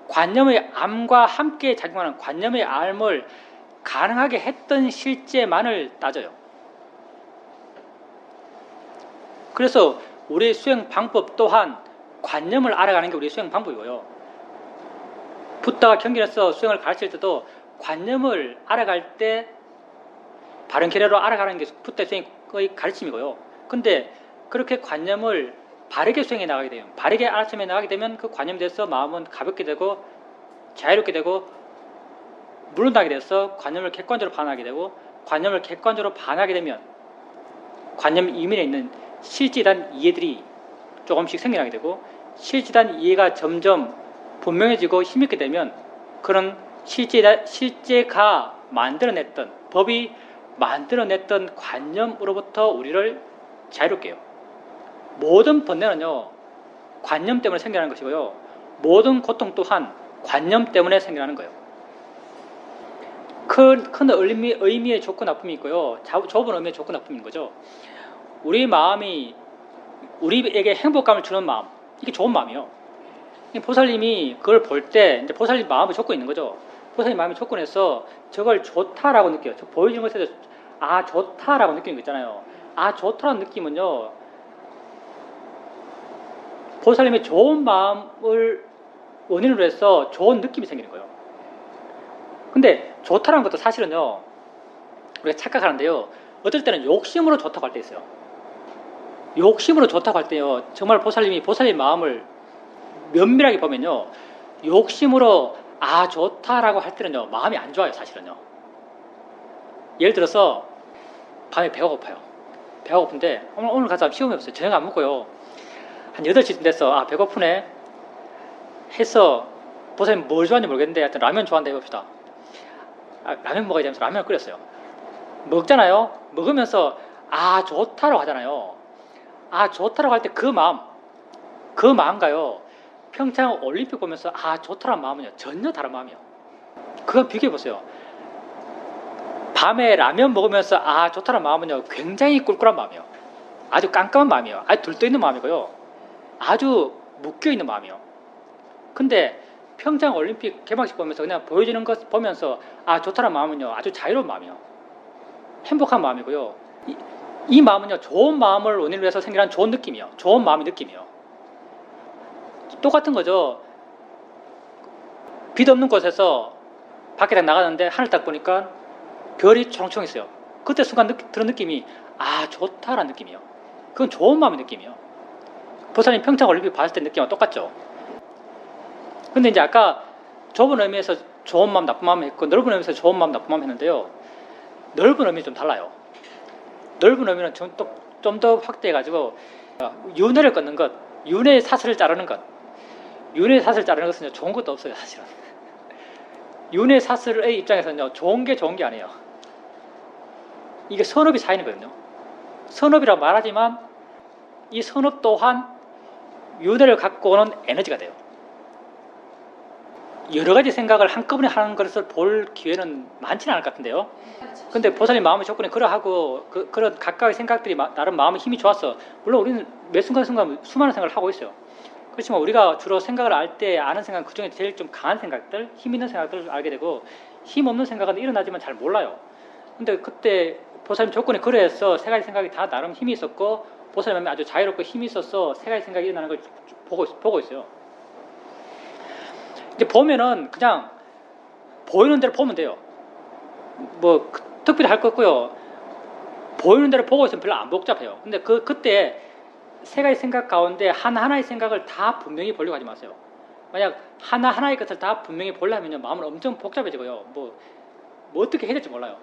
관념의 암과 함께 작용하는 관념의 암을 가능하게 했던 실제만을 따져요. 그래서 우리의 수행 방법 또한 관념을 알아가는 게 우리의 수행 방법이고요. 붓다가 경전에서 수행을 가르칠 때도 관념을 알아갈 때 바른 계례로 알아가는 게 붓다의 수행의 가르침이고요. 근데 그렇게 관념을 바르게 수행해 나가게 되면, 바르게 알아차며 나가게 되면 그 관념에 대해서 마음은 가볍게 되고 자유롭게 되고 물러나게 돼서 관념을 객관적으로 반하게 되고, 관념을 객관적으로 반하게 되면 관념 이면에 있는 실제에 대한 이해들이 조금씩 생겨나게 되고, 실제에 대한 이해가 점점 분명해지고 힘있게 되면 그런 실제가 만들어냈던, 법이 만들어냈던 관념으로부터 우리를 자유롭게 해요. 모든 번뇌는요, 관념 때문에 생겨나는 것이고요, 모든 고통 또한 관념 때문에 생겨나는 거예요. 큰 의미의 좋고 나쁨이 있고요, 좁은 의미의 좋고 나쁨인 거죠. 우리 마음이 우리에게 행복감을 주는 마음, 이게 좋은 마음이요. 보살님이 그걸 볼 때 이제 보살님 마음을 쫓고 있는 거죠. 보살님 마음이 쫓고내서 저걸 좋다라고 느껴요. 저 보여주는 것에 대해서 아 좋다라고 느끼는 거 있잖아요. 아 좋다라는 느낌은요, 보살님의 좋은 마음을 원인으로 해서 좋은 느낌이 생기는 거예요. 근데 좋다라는 것도 사실은요, 우리가 착각하는데요, 어떨 때는 욕심으로 좋다고 할 때 있어요. 욕심으로 좋다고 할 때요, 정말 보살님 마음을 면밀하게 보면요, 욕심으로 아 좋다라고 할 때는요, 마음이 안 좋아요. 사실은요. 예를 들어서 밤에 배가 고파요. 배가 고픈데 오늘 가서 시험해봤어요. 저녁 안 먹고요, 한 8시쯤 됐어. 아 배고프네 해서 보살님 뭘 좋아하는지 모르겠는데 하여튼 라면 좋아한다 해봅시다. 아, 라면 먹어야 되면서 라면을 끓였어요. 먹잖아요. 먹으면서 아 좋다라고 하잖아요. 아 좋다라고 할 때 그 마음가요, 평창 올림픽 보면서 아 좋다라는 마음은요, 전혀 다른 마음이에요. 그거 비교해보세요. 밤에 라면 먹으면서 아 좋다라는 마음은요, 굉장히 꿀꿀한 마음이에요. 아주 깜깜한 마음이에요. 아주 들떠있는 마음이고요, 아주 묶여있는 마음이에요. 근데 평창 올림픽 개막식 보면서 그냥 보여지는 것 보면서 아 좋다라는 마음은요, 아주 자유로운 마음이에요. 행복한 마음이고요. 이 마음은요, 좋은 마음을 원인으로 해서 생겨난 좋은 느낌이에요. 좋은 마음의 느낌이에요. 똑같은 거죠. 빛 없는 곳에서 밖에 딱 나가는데 하늘 딱 보니까 별이 초롱초롱 있어요. 그때 순간 드는 느낌이 아 좋다라는 느낌이에요. 그건 좋은 마음의 느낌이에요. 보살님 평창올림픽 봤을 때 느낌과 똑같죠. 근데 이제 아까 좁은 의미에서 좋은 마음, 나쁜 마음 했고 넓은 의미에서 좋은 마음, 나쁜 마음 했는데요. 넓은 의미는 좀 달라요. 넓은 의미는 좀 더 확대해가지고 윤회를 끊는 것, 윤회의 사슬을 자르는 것. 윤회의 사슬을 자르는 것은 좋은 것도 없어요, 사실은. 윤회 사슬의 입장에서는요, 좋은 게 아니에요. 이게 선업이 쌓이는 거거든요. 선업이라고 말하지만 이 선업 또한 윤회를 갖고 오는 에너지가 돼요. 여러 가지 생각을 한꺼번에 하는 것을 볼 기회는 많지는 않을 것 같은데요. 근데 보살님 마음의 조건이 그러하고 그런 각각의 생각들이 나름 마음의 힘이 좋았어. 물론 우리는 매 순간순간 수많은 생각을 하고 있어요. 그렇지만 우리가 주로 생각을 알 때 아는 생각은 그중에 제일 좀 강한 생각들, 힘 있는 생각들을 알게 되고 힘 없는 생각은 일어나지만 잘 몰라요. 근데 그때 보살님 조건이 그래서 세 가지 생각이 다 나름 힘이 있었고 보살님이 아주 자유롭고 힘이 있어서 세 가지 생각이 일어나는 걸 보고 있어요. 이제 보면은 그냥 보이는 대로 보면 돼요. 뭐 특별히 할 거 없고요. 보이는 대로 보고 있으면 별로 안 복잡해요. 근데 그때 세 가지 생각 가운데 하나하나의 생각을 다 분명히 보려고 하지 마세요. 만약 하나하나의 것을 다 분명히 보려면 마음은 엄청 복잡해지고요. 뭐 어떻게 해야 될지 몰라요.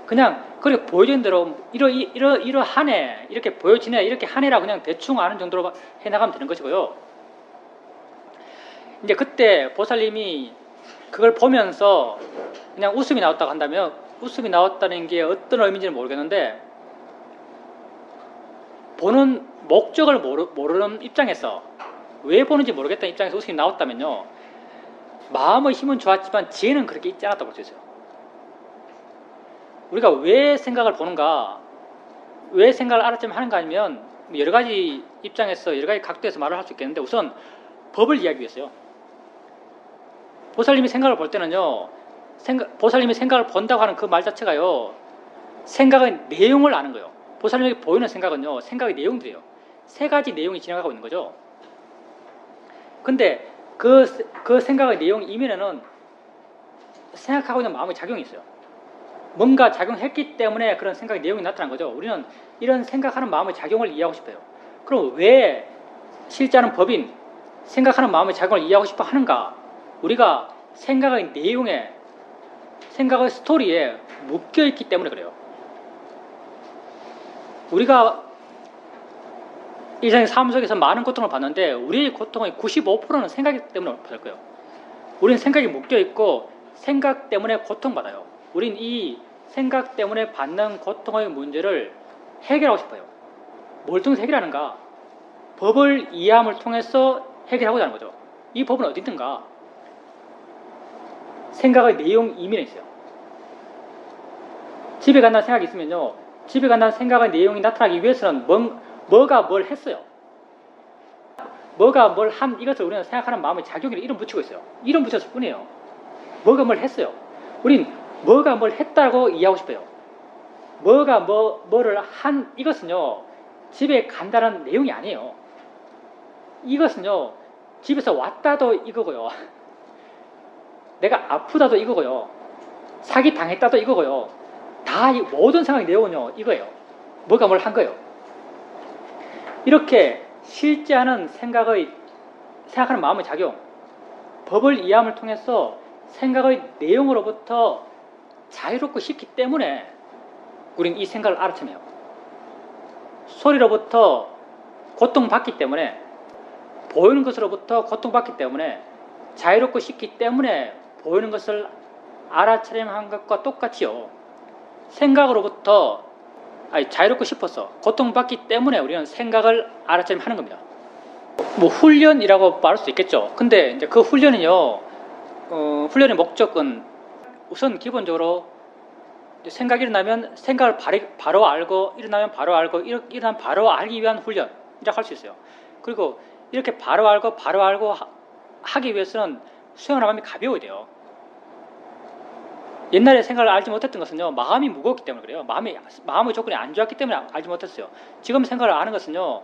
그냥 그렇게 보여지는 대로 이러하네, 이렇게 보여지네, 이렇게 하네라고 그냥 대충 아는 정도로 해나가면 되는 것이고요. 이제 그때 보살님이 그걸 보면서 그냥 웃음이 나왔다고 한다면 웃음이 나왔다는 게 어떤 의미인지는 모르겠는데 보는 목적을 모르는 입장에서 왜 보는지 모르겠다는 입장에서 웃음이 나왔다면요. 마음의 힘은 좋았지만 지혜는 그렇게 있지 않았다고 볼 수 있어요. 우리가 왜 생각을 보는가, 왜 생각을 알아채면 하는가 아니면 여러 가지 입장에서 여러 가지 각도에서 말을 할 수 있겠는데 우선 법을 이해하기 위해서요. 보살님이 생각을 볼 때는요. 보살님이 생각을 본다고 하는 그 말 자체가요. 생각의 내용을 아는 거예요. 보살님에게 보이는 생각은요. 생각의 내용들이에요. 세 가지 내용이 지나가고 있는 거죠. 근데 그 생각의 내용 이면에는 생각하고 있는 마음의 작용이 있어요. 뭔가 작용했기 때문에 그런 생각의 내용이 나타난 거죠. 우리는 이런 생각하는 마음의 작용을 이해하고 싶어요. 그럼 왜 실제하는 법인 생각하는 마음의 작용을 이해하고 싶어 하는가? 우리가 생각의 내용에, 생각의 스토리에 묶여있기 때문에 그래요. 우리가 일상의 삶 속에서 많은 고통을 받는데 우리의 고통의 95%는 생각 때문에 받을 거예요. 우리는 생각이 묶여있고 생각 때문에 고통받아요. 우린 이 생각 때문에 받는 고통의 문제를 해결하고 싶어요. 뭘 통해서 해결하는가? 법을 이해함을 통해서 해결하고자 하는 거죠. 이 법은 어디 있는가? 생각의 내용 이면에 있어요. 집에 간다는 생각이 있으면요. 집에 간다는 생각의 내용이 나타나기 위해서는 뭐가 뭘 했어요. 뭐가 뭘 한 이것을 우리는 생각하는 마음의 작용이라 이름 붙이고 있어요. 이름 붙였을 뿐이에요. 뭐가 뭘 했어요. 우린 뭐가 뭘 했다고 이해하고 싶어요. 뭐가 뭐를 한 이것은요. 집에 간다는 내용이 아니에요. 이것은요. 집에서 왔다도 이거고요. 내가 아프다도 이거고요. 사기 당했다도 이거고요. 다 이 모든 생각의 내용은요. 이거예요. 뭐가 뭘 한 거예요. 이렇게 실제하는 생각하는 마음의 작용, 법을 이해함을 통해서 생각의 내용으로부터 자유롭고 쉽기 때문에 우리는 이 생각을 알아채매요. 소리로부터 고통받기 때문에, 보이는 것으로부터 고통받기 때문에, 자유롭고 쉽기 때문에 보이는 것을 알아차림한 것과 똑같이요. 생각으로부터 자유롭고 싶어서 고통받기 때문에 우리는 생각을 알아차림하는 겁니다. 뭐 훈련이라고 말할 수 있겠죠. 근데 이제 그 훈련은요. 훈련의 목적은 우선 기본적으로 생각이 일어나면 생각을 바로 알고 일어나면 바로 알고 일어나면 바로 알기 위한 훈련이라고 할 수 있어요. 그리고 이렇게 바로 알고 하기 위해서는 수행하는 마음이 가벼워야 돼요. 옛날에 생각을 알지 못했던 것은요. 마음이 무거웠기 때문에 그래요. 마음의 조건이 안 좋았기 때문에 알지 못했어요. 지금 생각을 아는 것은요.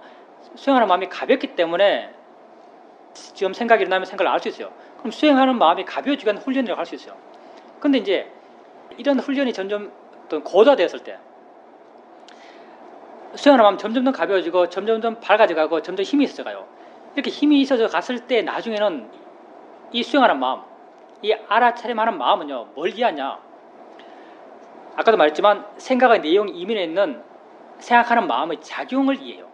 수행하는 마음이 가볍기 때문에 지금 생각이 일어나면 생각을 알 수 있어요. 그럼 수행하는 마음이 가벼워지기 위한 훈련이라고 할 수 있어요. 근데 이제 이런 훈련이 점점 고도화되었을 때 수행하는 마음 점점 더 가벼워지고 점점 밝아져가고 점점 힘이 있어져가요. 이렇게 힘이 있어져 갔을 때 나중에는 이 수행하는 마음, 이 알아차림하는 마음은요, 뭘 이해하냐? 아까도 말했지만 생각의 내용 이면에 있는 생각하는 마음의 작용을 이해해요.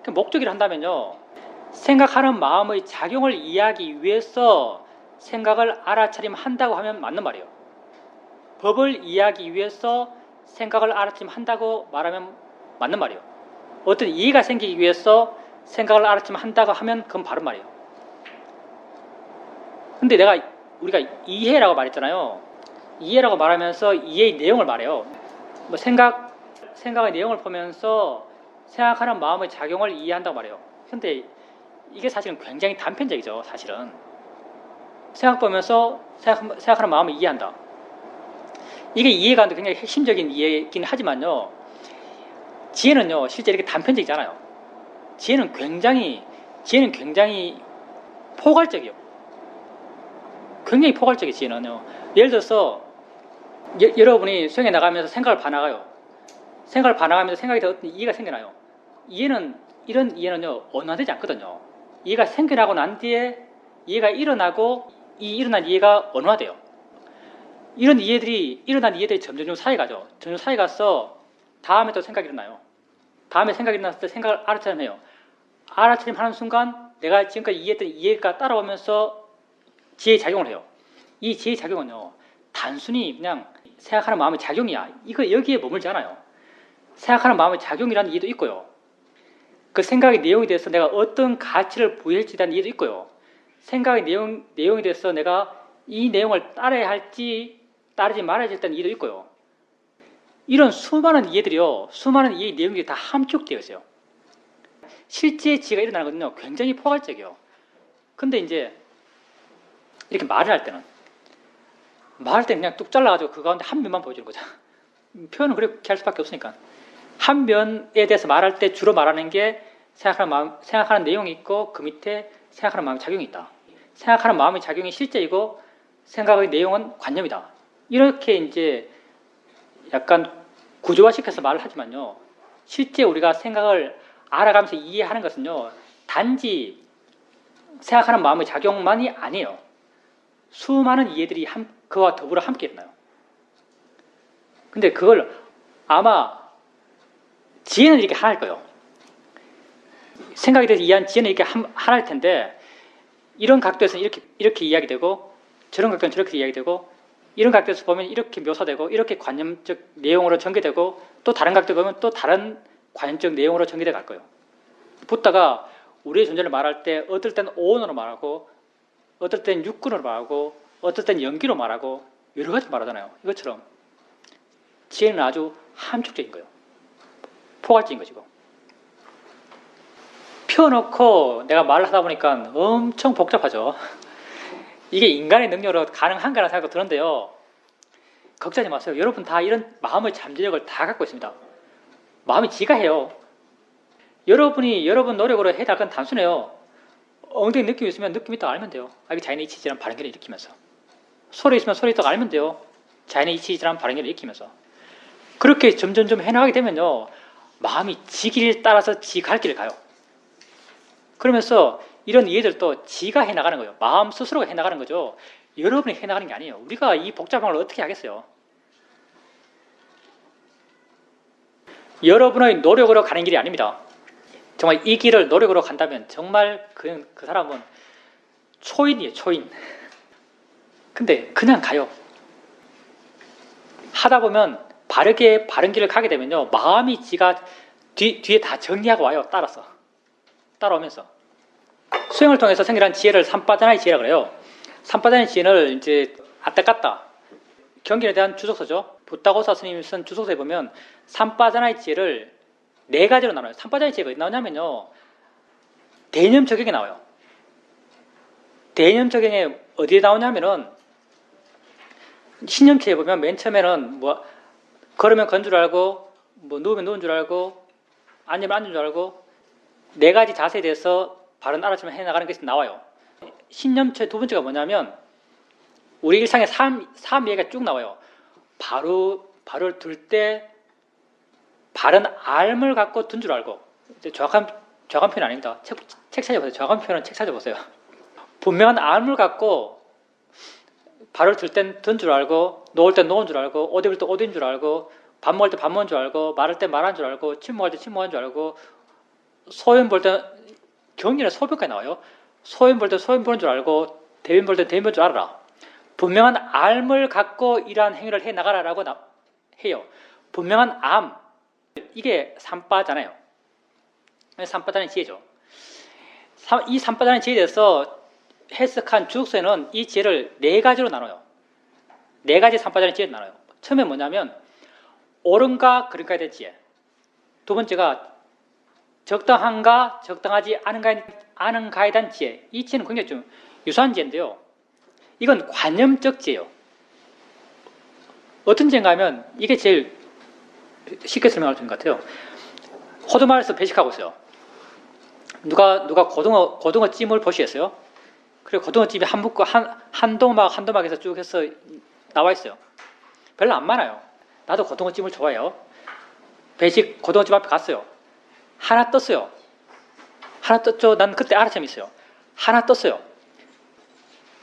그 목적이라 한다면요, 생각하는 마음의 작용을 이해하기 위해서 생각을 알아차림한다고 하면 맞는 말이에요. 법을 이해하기 위해서 생각을 알아차림한다고 말하면 맞는 말이에요. 어떤 이해가 생기기 위해서 생각을 알아차림한다고 하면 그건 바른 말이에요. 근데 우리가 이해라고 말했잖아요. 이해라고 말하면서 이해의 내용을 말해요. 뭐 생각의 내용을 보면서 생각하는 마음의 작용을 이해한다고 말해요. 근데 이게 사실은 굉장히 단편적이죠. 사실은 생각 보면서 생각하는 마음을 이해한다. 이게 이해가 굉장히 핵심적인 이해이긴 하지만요, 지혜는요 실제 이렇게 단편적이잖아요. 지혜는 굉장히 포괄적이에요. 굉장히 포괄적이에요. 지혜는요. 예를 들어서 여러분이 수행에 나가면서 생각을 봐나가요. 생각을 봐나가면서 생각이 더 어떤 이해가 생겨나요. 이런 이해는요 원화되지 않거든요. 이해가 생겨나고 난 뒤에 이해가 일어나고 이 일어난 이해가 원화돼요. 이런 일어난 이해들이 점점 사이 가죠. 점점 사이 가서 다음에 또 생각이 일어나요. 다음에 생각이 일어났을 때 생각을 알아차림해요. 알아차림하는 순간 내가 지금까지 이해했던 이해가 따라오면서 지혜의 작용을 해요. 이 지혜의 작용은요 단순히 그냥 생각하는 마음의 작용이야. 이거 여기에 머물지 않아요. 생각하는 마음의 작용이라는 이해도 있고요. 그 생각의 내용에 대해서 내가 어떤 가치를 부여할지에 대한 이해도 있고요. 생각의 내용에 대해서 내가 이 내용을 따라야 할지 따르지 말아야 할지에 이해도 있고요. 이런 수많은 이해들이요, 수많은 이해의 내용들이 다 함축되어 있어요. 실제 지혜가 일어나는 것은요 굉장히 포괄적이에요. 근데 이제 이렇게 말을 할 때는 그냥 뚝 잘라가지고 그 가운데 한 면만 보여주는 거죠. 표현은 그렇게 할 수밖에 없으니까. 한 면에 대해서 말할 때 주로 말하는 게 생각하는 내용이 있고 그 밑에 생각하는 마음의 작용이 있다. 생각하는 마음의 작용이 실제이고 생각의 내용은 관념이다. 이렇게 이제 약간 구조화시켜서 말을 하지만요, 실제 우리가 생각을 알아가면서 이해하는 것은요 단지 생각하는 마음의 작용만이 아니에요. 수많은 이해들이 그와 더불어 함께 일어나요. 근데 그걸 아마 지혜는 이렇게 하나일 거예요. 생각에 대해서 이해한 지혜는 이렇게 하나일 텐데, 이런 각도에서는 이렇게 이야기 되고 저런 각도는 저렇게 이야기 되고, 이런 각도에서 보면 이렇게 묘사되고 이렇게 관념적 내용으로 전개되고, 또 다른 각도 보면 또 다른 관념적 내용으로 전개돼 갈 거예요. 붓다가 우리의 존재를 말할 때 어떨 때는 오온으로 말하고 어떨 때는 육군으로 말하고 어떨 때는 연기로 말하고 여러 가지 말하잖아요. 이것처럼 지혜는 아주 함축적인 거예요. 포괄적인 것이고. 펴놓고 내가 말을 하다 보니까 엄청 복잡하죠. 이게 인간의 능력으로 가능한가라는 생각도 드는데요, 걱정하지 마세요. 여러분 다 이런 마음의 잠재력을 다 갖고 있습니다. 마음이 지가 해요. 여러분 노력으로 해야 건 단순해요. 엉덩이 느낌이 있으면 느낌이 딱 알면 돼요. 이게 자연의 이치질환 발현계를 일으키면서. 소리 있으면 소리 딱 알면 돼요. 자연의 이치질환 발현계를 일으키면서. 그렇게 점점 해나가게 되면요, 마음이 지 길 따라서 지 갈 길을 가요. 그러면서 이런 이해들도 지가 해나가는 거예요. 마음 스스로가 해나가는 거죠. 여러분이 해나가는 게 아니에요. 우리가 이 복잡한 걸 어떻게 하겠어요? 여러분의 노력으로 가는 길이 아닙니다. 정말 이 길을 노력으로 간다면 정말 그 사람은 초인이에요. 초인. 근데 그냥 가요. 하다 보면 바른 길을 가게 되면요, 마음이 지가 뒤에 다 정리하고 와요. 따라오면서. 수행을 통해서 생겨난 지혜를 삼빠자나의 지혜라 그래요. 삼빠자나의 지혜를 이제 아따깠다. 경전에 대한 주석서죠. 붓다고사 스님이 쓴 주석서에 보면 삼빠자나의 지혜를 4가지로 나눠요. 삼빠자나의 지혜가 어디 나오냐면요, 대념 적용에 나와요. 대념 적용에 어디에 나오냐면은 신념체에 보면 맨 처음에는 뭐 걸으면 건 줄 알고, 뭐 누우면 누운 줄 알고, 앉으면 앉은 줄 알고, 4가지 자세에 대해서 바른 알아차림을 해나가는 것이 나와요. 신념체 두 번째가 뭐냐면 우리 일상의 삶 얘기가 쭉 나와요. 바로를 들 때 바른 알을 갖고 든 줄 알고, 정확한 표현 아닙니다. 책 찾아보세요. 정확한 표현은 책 찾아보세요. 분명한 알을 갖고 발을 들 땐 든 줄 알고, 놓을 땐 놓은 줄 알고, 옷 입을 때 옷인 줄 알고, 밥 먹을 때 밥 먹은 줄 알고, 말할 때 말한 줄 알고, 침묵할 때 침묵한 줄 알고, 소변 볼 때 경리는 소변까지 나와요. 소변 볼 때 소변 보는 줄 알고, 대변 볼 때 대변 볼 줄 알아라. 분명한 암을 갖고 이러한 행위를 해 나가라라고 해요. 분명한 암, 이게 삼바잖아요. 삼바다는 지혜죠. 이 삼바다는 지혜에 대해서 해석한 주석서에는 이 지혜를 네 가지로 나눠요. 네 가지 삼바다는 지혜를 나눠요. 처음에 뭐냐면 옳은가 그른가에 대한 지혜. 두 번째가 적당한가 적당하지 않은가에 대한 지혜. 이 지혜는 굉장히 좀 유사한 지혜인데요. 이건 관념적 지혜예요. 어떤 지혜인가 하면 이게 제일 쉽게 설명할 수 있는 것 같아요. 호두마을에서 배식하고 있어요. 누가 고등어 찜을 보시겠어요? 그리고 고등어 찜이 한 도막에서 쭉 해서 나와 있어요. 별로 안 많아요. 나도 고등어 찜을 좋아해요. 배식 고등어 찜 앞에 갔어요. 하나 떴어요. 하나 떴죠. 난 그때 알아챔이 있어요. 하나 떴어요.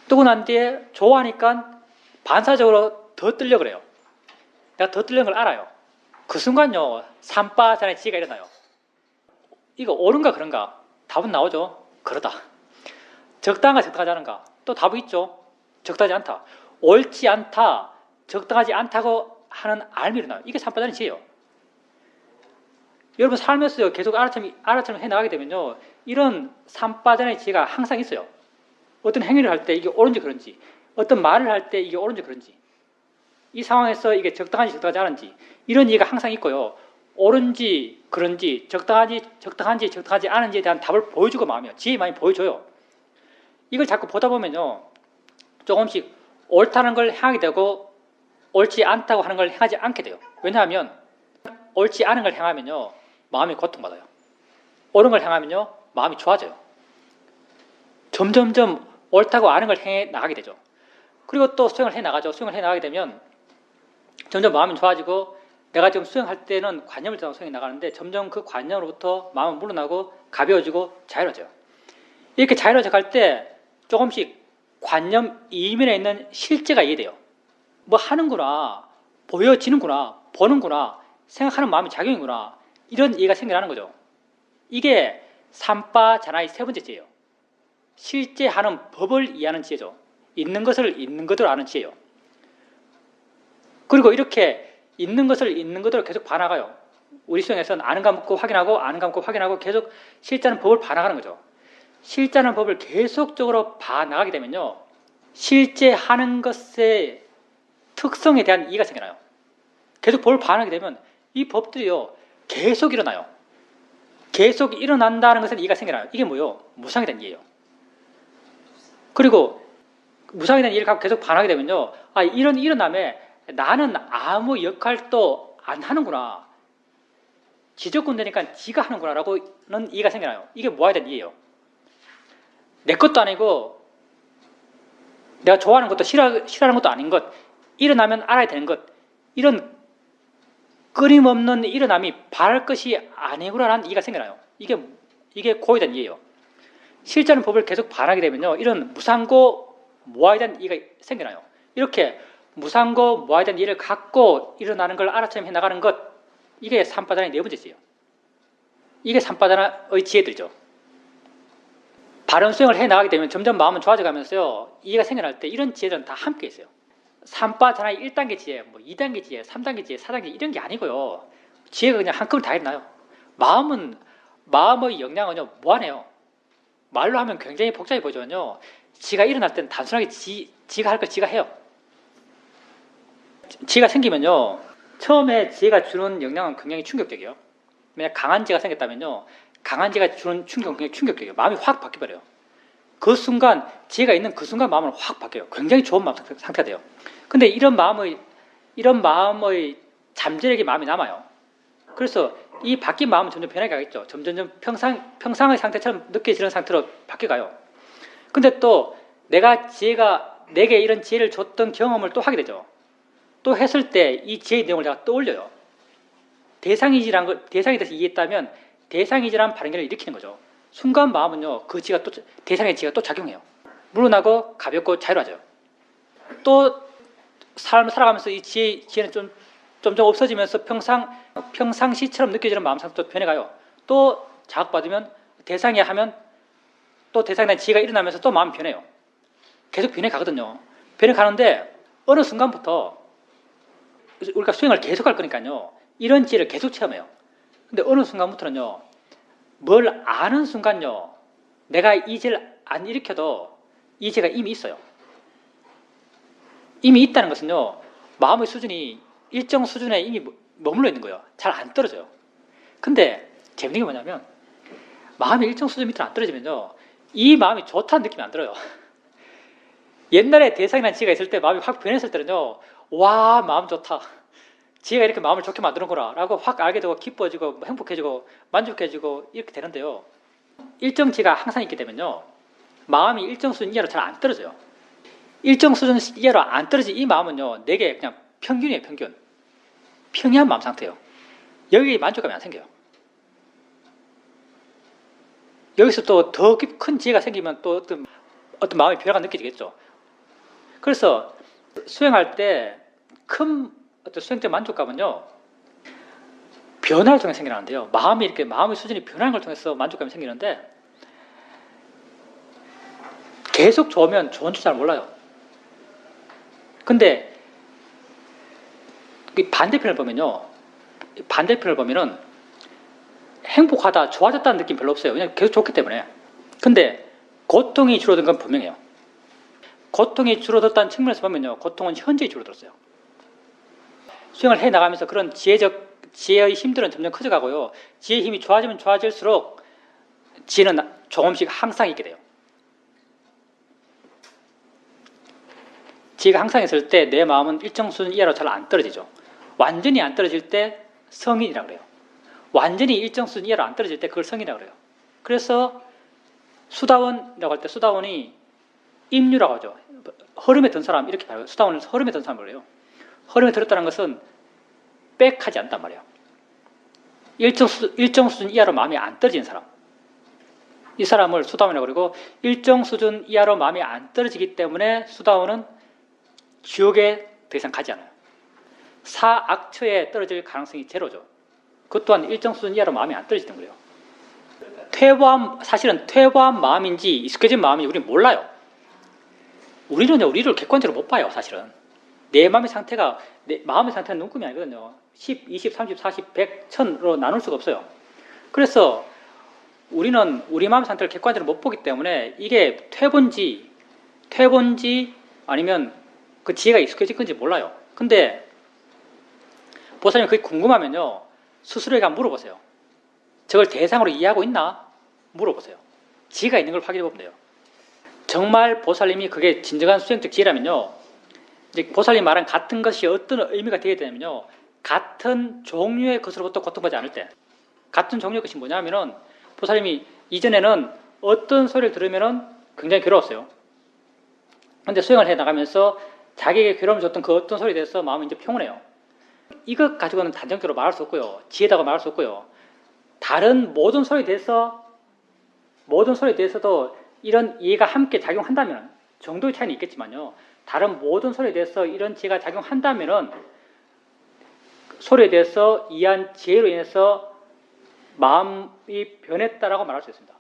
뜨고 난 뒤에 좋아하니까 반사적으로 더 뜨려 그래요. 내가 더 뜨려는 걸 알아요. 그 순간요, 삼바잔의 지혜가 일어나요. 이거 옳은가 그런가? 답은 나오죠. 그러다. 적당한가 적당하지 않은가? 또 답이 있죠. 적당하지 않다. 옳지 않다, 적당하지 않다고 하는 알미 일어나요. 이게 삼바잔의 지혜예요. 여러분 살면서 계속 알아처럼 해나가게 되면요, 이런 삼바잔의 지혜가 항상 있어요. 어떤 행위를 할 때 이게 옳은지 그런지, 어떤 말을 할 때 이게 옳은지 그런지, 이 상황에서 이게 적당한지 적당하지 않은지, 이런 이해가 항상 있고요. 옳은지 그런지, 적당한지 적당하지 않은지에 대한 답을 보여주고 마음이요. 지혜 많이 보여줘요. 이걸 자꾸 보다 보면요, 조금씩 옳다는 걸 행하게 되고 옳지 않다고 하는 걸 행하지 않게 돼요. 왜냐하면 옳지 않은 걸 행하면요, 마음이 고통받아요. 옳은 걸 행하면요, 마음이 좋아져요. 점점점 옳다고 아는 걸 해 나가게 되죠. 그리고 또 수행을 해 나가죠. 수행을 해 나가게 되면 점점 마음이 좋아지고, 내가 지금 수행할 때는 관념을 따라 수행해 나가는데 점점 그 관념으로부터 마음은 물러나고 가벼워지고 자유로워져요. 이렇게 자유로워져 갈 때 조금씩 관념 이면에 있는 실제가 이해돼요. 뭐 하는구나, 보여지는구나, 보는구나, 생각하는 마음이 작용이구나, 이런 이해가 생겨나는 거죠. 이게 삼바자나의 세 번째 지혜예요. 실제 하는 법을 이해하는 지혜죠. 있는 것을 있는 것대로 아는 지혜예요. 그리고 이렇게 있는 것을 있는 것대로 계속 봐나가요. 우리 수행에서는 아는 감 묻고 확인하고, 아는 감 묻고 확인하고, 계속 실제하는 법을 봐나가는 거죠. 실제하는 법을 계속적으로 봐나가게 되면요, 실제 하는 것의 특성에 대한 이해가 생겨나요. 계속 법을 봐나가게 되면 이 법들이요, 계속 일어나요. 계속 일어난다는 것에 이해가 생겨나요. 이게 뭐요? 무상에 대한 이해예요. 그리고 무상에 대한 이해를 갖고 계속 반하게 되면요, 이런 일어남에 나는 아무 역할도 안 하는구나, 지적군 되니까 지가 하는구나 라고는 이해가 생겨나요. 이게 뭐에 대한 이해예요. 내 것도 아니고 내가 좋아하는 것도 싫어하는 것도 아닌 것, 일어나면 알아야 되는 것, 이런 끊임없는 일어남이 바랄 것이 아니구나라는 이해가 생겨나요. 이게 고에 대한 이해예요. 실제하는 법을 계속 반하게 되면요, 이런 무상고 무아에 대한 이해가 생겨나요. 이렇게 무상고 무아에 대한 이해를 갖고 일어나는 걸 알아차림 해나가는 것, 이게 삼바다나의 네 번째 지혜예요. 이게 삼바다나의 지혜들이죠. 바른 수행을 해나가게 되면 점점 마음은 좋아져가면서요, 이해가 생겨날 때 이런 지혜들은 다 함께 있어요. 삼바다나의 1단계 지혜, 2단계 지혜, 3단계 지혜, 4단계 이런 게 아니고요, 지혜가 그냥 한꺼번에 다 일어나요. 마음의 역량은요, 무한해요. 말로 하면 굉장히 복잡해 보이지만요, 지가 일어날 때는 단순하게 지가 할 걸 지가 해요. 지혜가 생기면요, 처음에 지혜가 주는 영향은 굉장히 충격적이에요. 만약 강한 지혜가 생겼다면요, 강한 지혜가 주는 충격은 굉장히 충격적이에요. 마음이 확 바뀌어버려요. 그 순간, 지혜가 있는 그 순간 마음은 확 바뀌어요. 굉장히 좋은 마음 상태가 돼요. 근데 이런 마음의 잠재력이 마음이 남아요. 그래서 이 바뀐 마음은 점점 변하게 가겠죠. 점점 평상의 상태처럼 느껴지는 상태로 바뀌어가요. 근데 또 지혜가 내게 이런 지혜를 줬던 경험을 또 하게 되죠. 또 했을 때 이 지혜의 내용을 내가 떠올려요. 대상에 대해서 이해했다면 대상이지라는 발현을 일으키는 거죠. 순간 마음은요, 그 지가 또 대상의 지가 또 작용해요. 물러나고 가볍고 자유로워져요. 또 삶을 살아가면서 이 지혜는 점점 없어지면서 평상시처럼 느껴지는 마음 상태도 변해가요. 또 자극받으면 대상이 하면 또 대상에 대한 지혜가 일어나면서 또 마음이 변해요. 계속 변해가거든요. 변해가는데 어느 순간부터 우리가 수행을 계속할 거니까요. 이런 지혜를 계속 체험해요. 근데 어느 순간부터는요. 뭘 아는 순간요. 내가 이 지혜를 안 일으켜도 이 지혜가 이미 있어요. 이미 있다는 것은요. 마음의 수준이 일정 수준에 이미 머물러 있는 거예요. 잘 안 떨어져요. 근데 재밌는 게 뭐냐면 마음이 일정 수준 밑으로 안 떨어지면요. 이 마음이 좋다는 느낌이 안 들어요. 옛날에 대상이라는 지혜가 있을 때 마음이 확 변했을 때는요. 와, 마음 좋다. 지혜가 이렇게 마음을 좋게 만드는구나 라고 확 알게 되고 기뻐지고 행복해지고 만족해지고 이렇게 되는데요. 일정 지혜가 항상 있게 되면요. 마음이 일정 수준 이하로 잘 안 떨어져요. 일정 수준 이하로 안 떨어진 이 마음은요. 내게 그냥 평균이에요. 평균. 평이한 마음 상태예요. 여기에 만족감이 안 생겨요. 여기서 또 더 큰 지혜가 생기면 또 어떤 마음의 변화가 느껴지겠죠. 그래서 수행할 때 큰 어떤 수행적 만족감은요. 변화를 통해 생겨나는데요. 마음의 수준이 변하는 걸 통해서 만족감이 생기는데 계속 좋으면 좋은 줄 잘 몰라요. 근데 반대편을 보면은 행복하다, 좋아졌다는 느낌 별로 없어요. 그냥 계속 좋기 때문에. 근데 고통이 줄어든 건 분명해요. 고통이 줄어들었다는 측면에서 보면요. 고통은 현저히 줄어들었어요. 수행을 해나가면서 그런 지혜의 힘들은 점점 커져가고요. 지혜의 힘이 좋아지면 좋아질수록 지혜는 조금씩 항상 있게 돼요. 지혜가 항상 있을 때 내 마음은 일정 수준 이하로 잘 안 떨어지죠. 완전히 안 떨어질 때 성인이라고 그래요. 완전히 일정 수준 이하로 안 떨어질 때 그걸 성인이라고 그래요. 그래서 수다원이라고 할 때 수다원이 임류라고 하죠. 흐름에 든 사람 이렇게 봐요. 수다원을 흐름에 든 사람을 그래요. 흐름에 들었다는 것은 빽하지 않단 말이에요. 일정 수준 이하로 마음이 안 떨어지는 사람. 이 사람을 수다원이라고 그러고 일정 수준 이하로 마음이 안 떨어지기 때문에 수다원은 지옥에 더 이상 가지 않아요. 사악처에 떨어질 가능성이 제로죠. 그것 또한 일정 수준 이하로 마음이 안 떨어지는 거예요. 사실은 퇴보한 마음인지 익숙해진 마음인지 우리는 몰라요. 우리를 객관적으로 못 봐요. 사실은. 내 마음의 상태는 눈금이 아니거든요. 10, 20, 30, 40, 100, 1000으로 나눌 수가 없어요. 그래서 우리는 우리 마음의 상태를 객관적으로 못 보기 때문에 이게 퇴본지 아니면 그 지혜가 익숙해진 건지 몰라요. 근데 보살님이 그게 궁금하면요. 스스로에게 한번 물어보세요. 저걸 대상으로 이해하고 있나? 물어보세요. 지혜가 있는 걸 확인해 보면 돼요. 정말 보살님이 그게 진정한 수행적 지혜라면요. 이제 보살님 말한 같은 것이 어떤 의미가 되게 되냐면요. 같은 종류의 것으로부터 고통받지 않을 때. 같은 종류의 것이 뭐냐면은 보살님이 이전에는 어떤 소리를 들으면은 굉장히 괴로웠어요. 근데 수행을 해 나가면서 자기에게 괴로움을 줬던 그 어떤 소리에 대해서 마음이 이제 평온해요. 이것 가지고는 단정적으로 말할 수 없고요. 지혜다고 말할 수 없고요. 다른 모든 소리에 대해서도 이런 이해가 함께 작용한다면 정도의 차이는 있겠지만요. 다른 모든 소리에 대해서 이런 지혜가 작용한다면은 소리에 대해서 이해한 지혜로 인해서 마음이 변했다라고 말할 수 있습니다.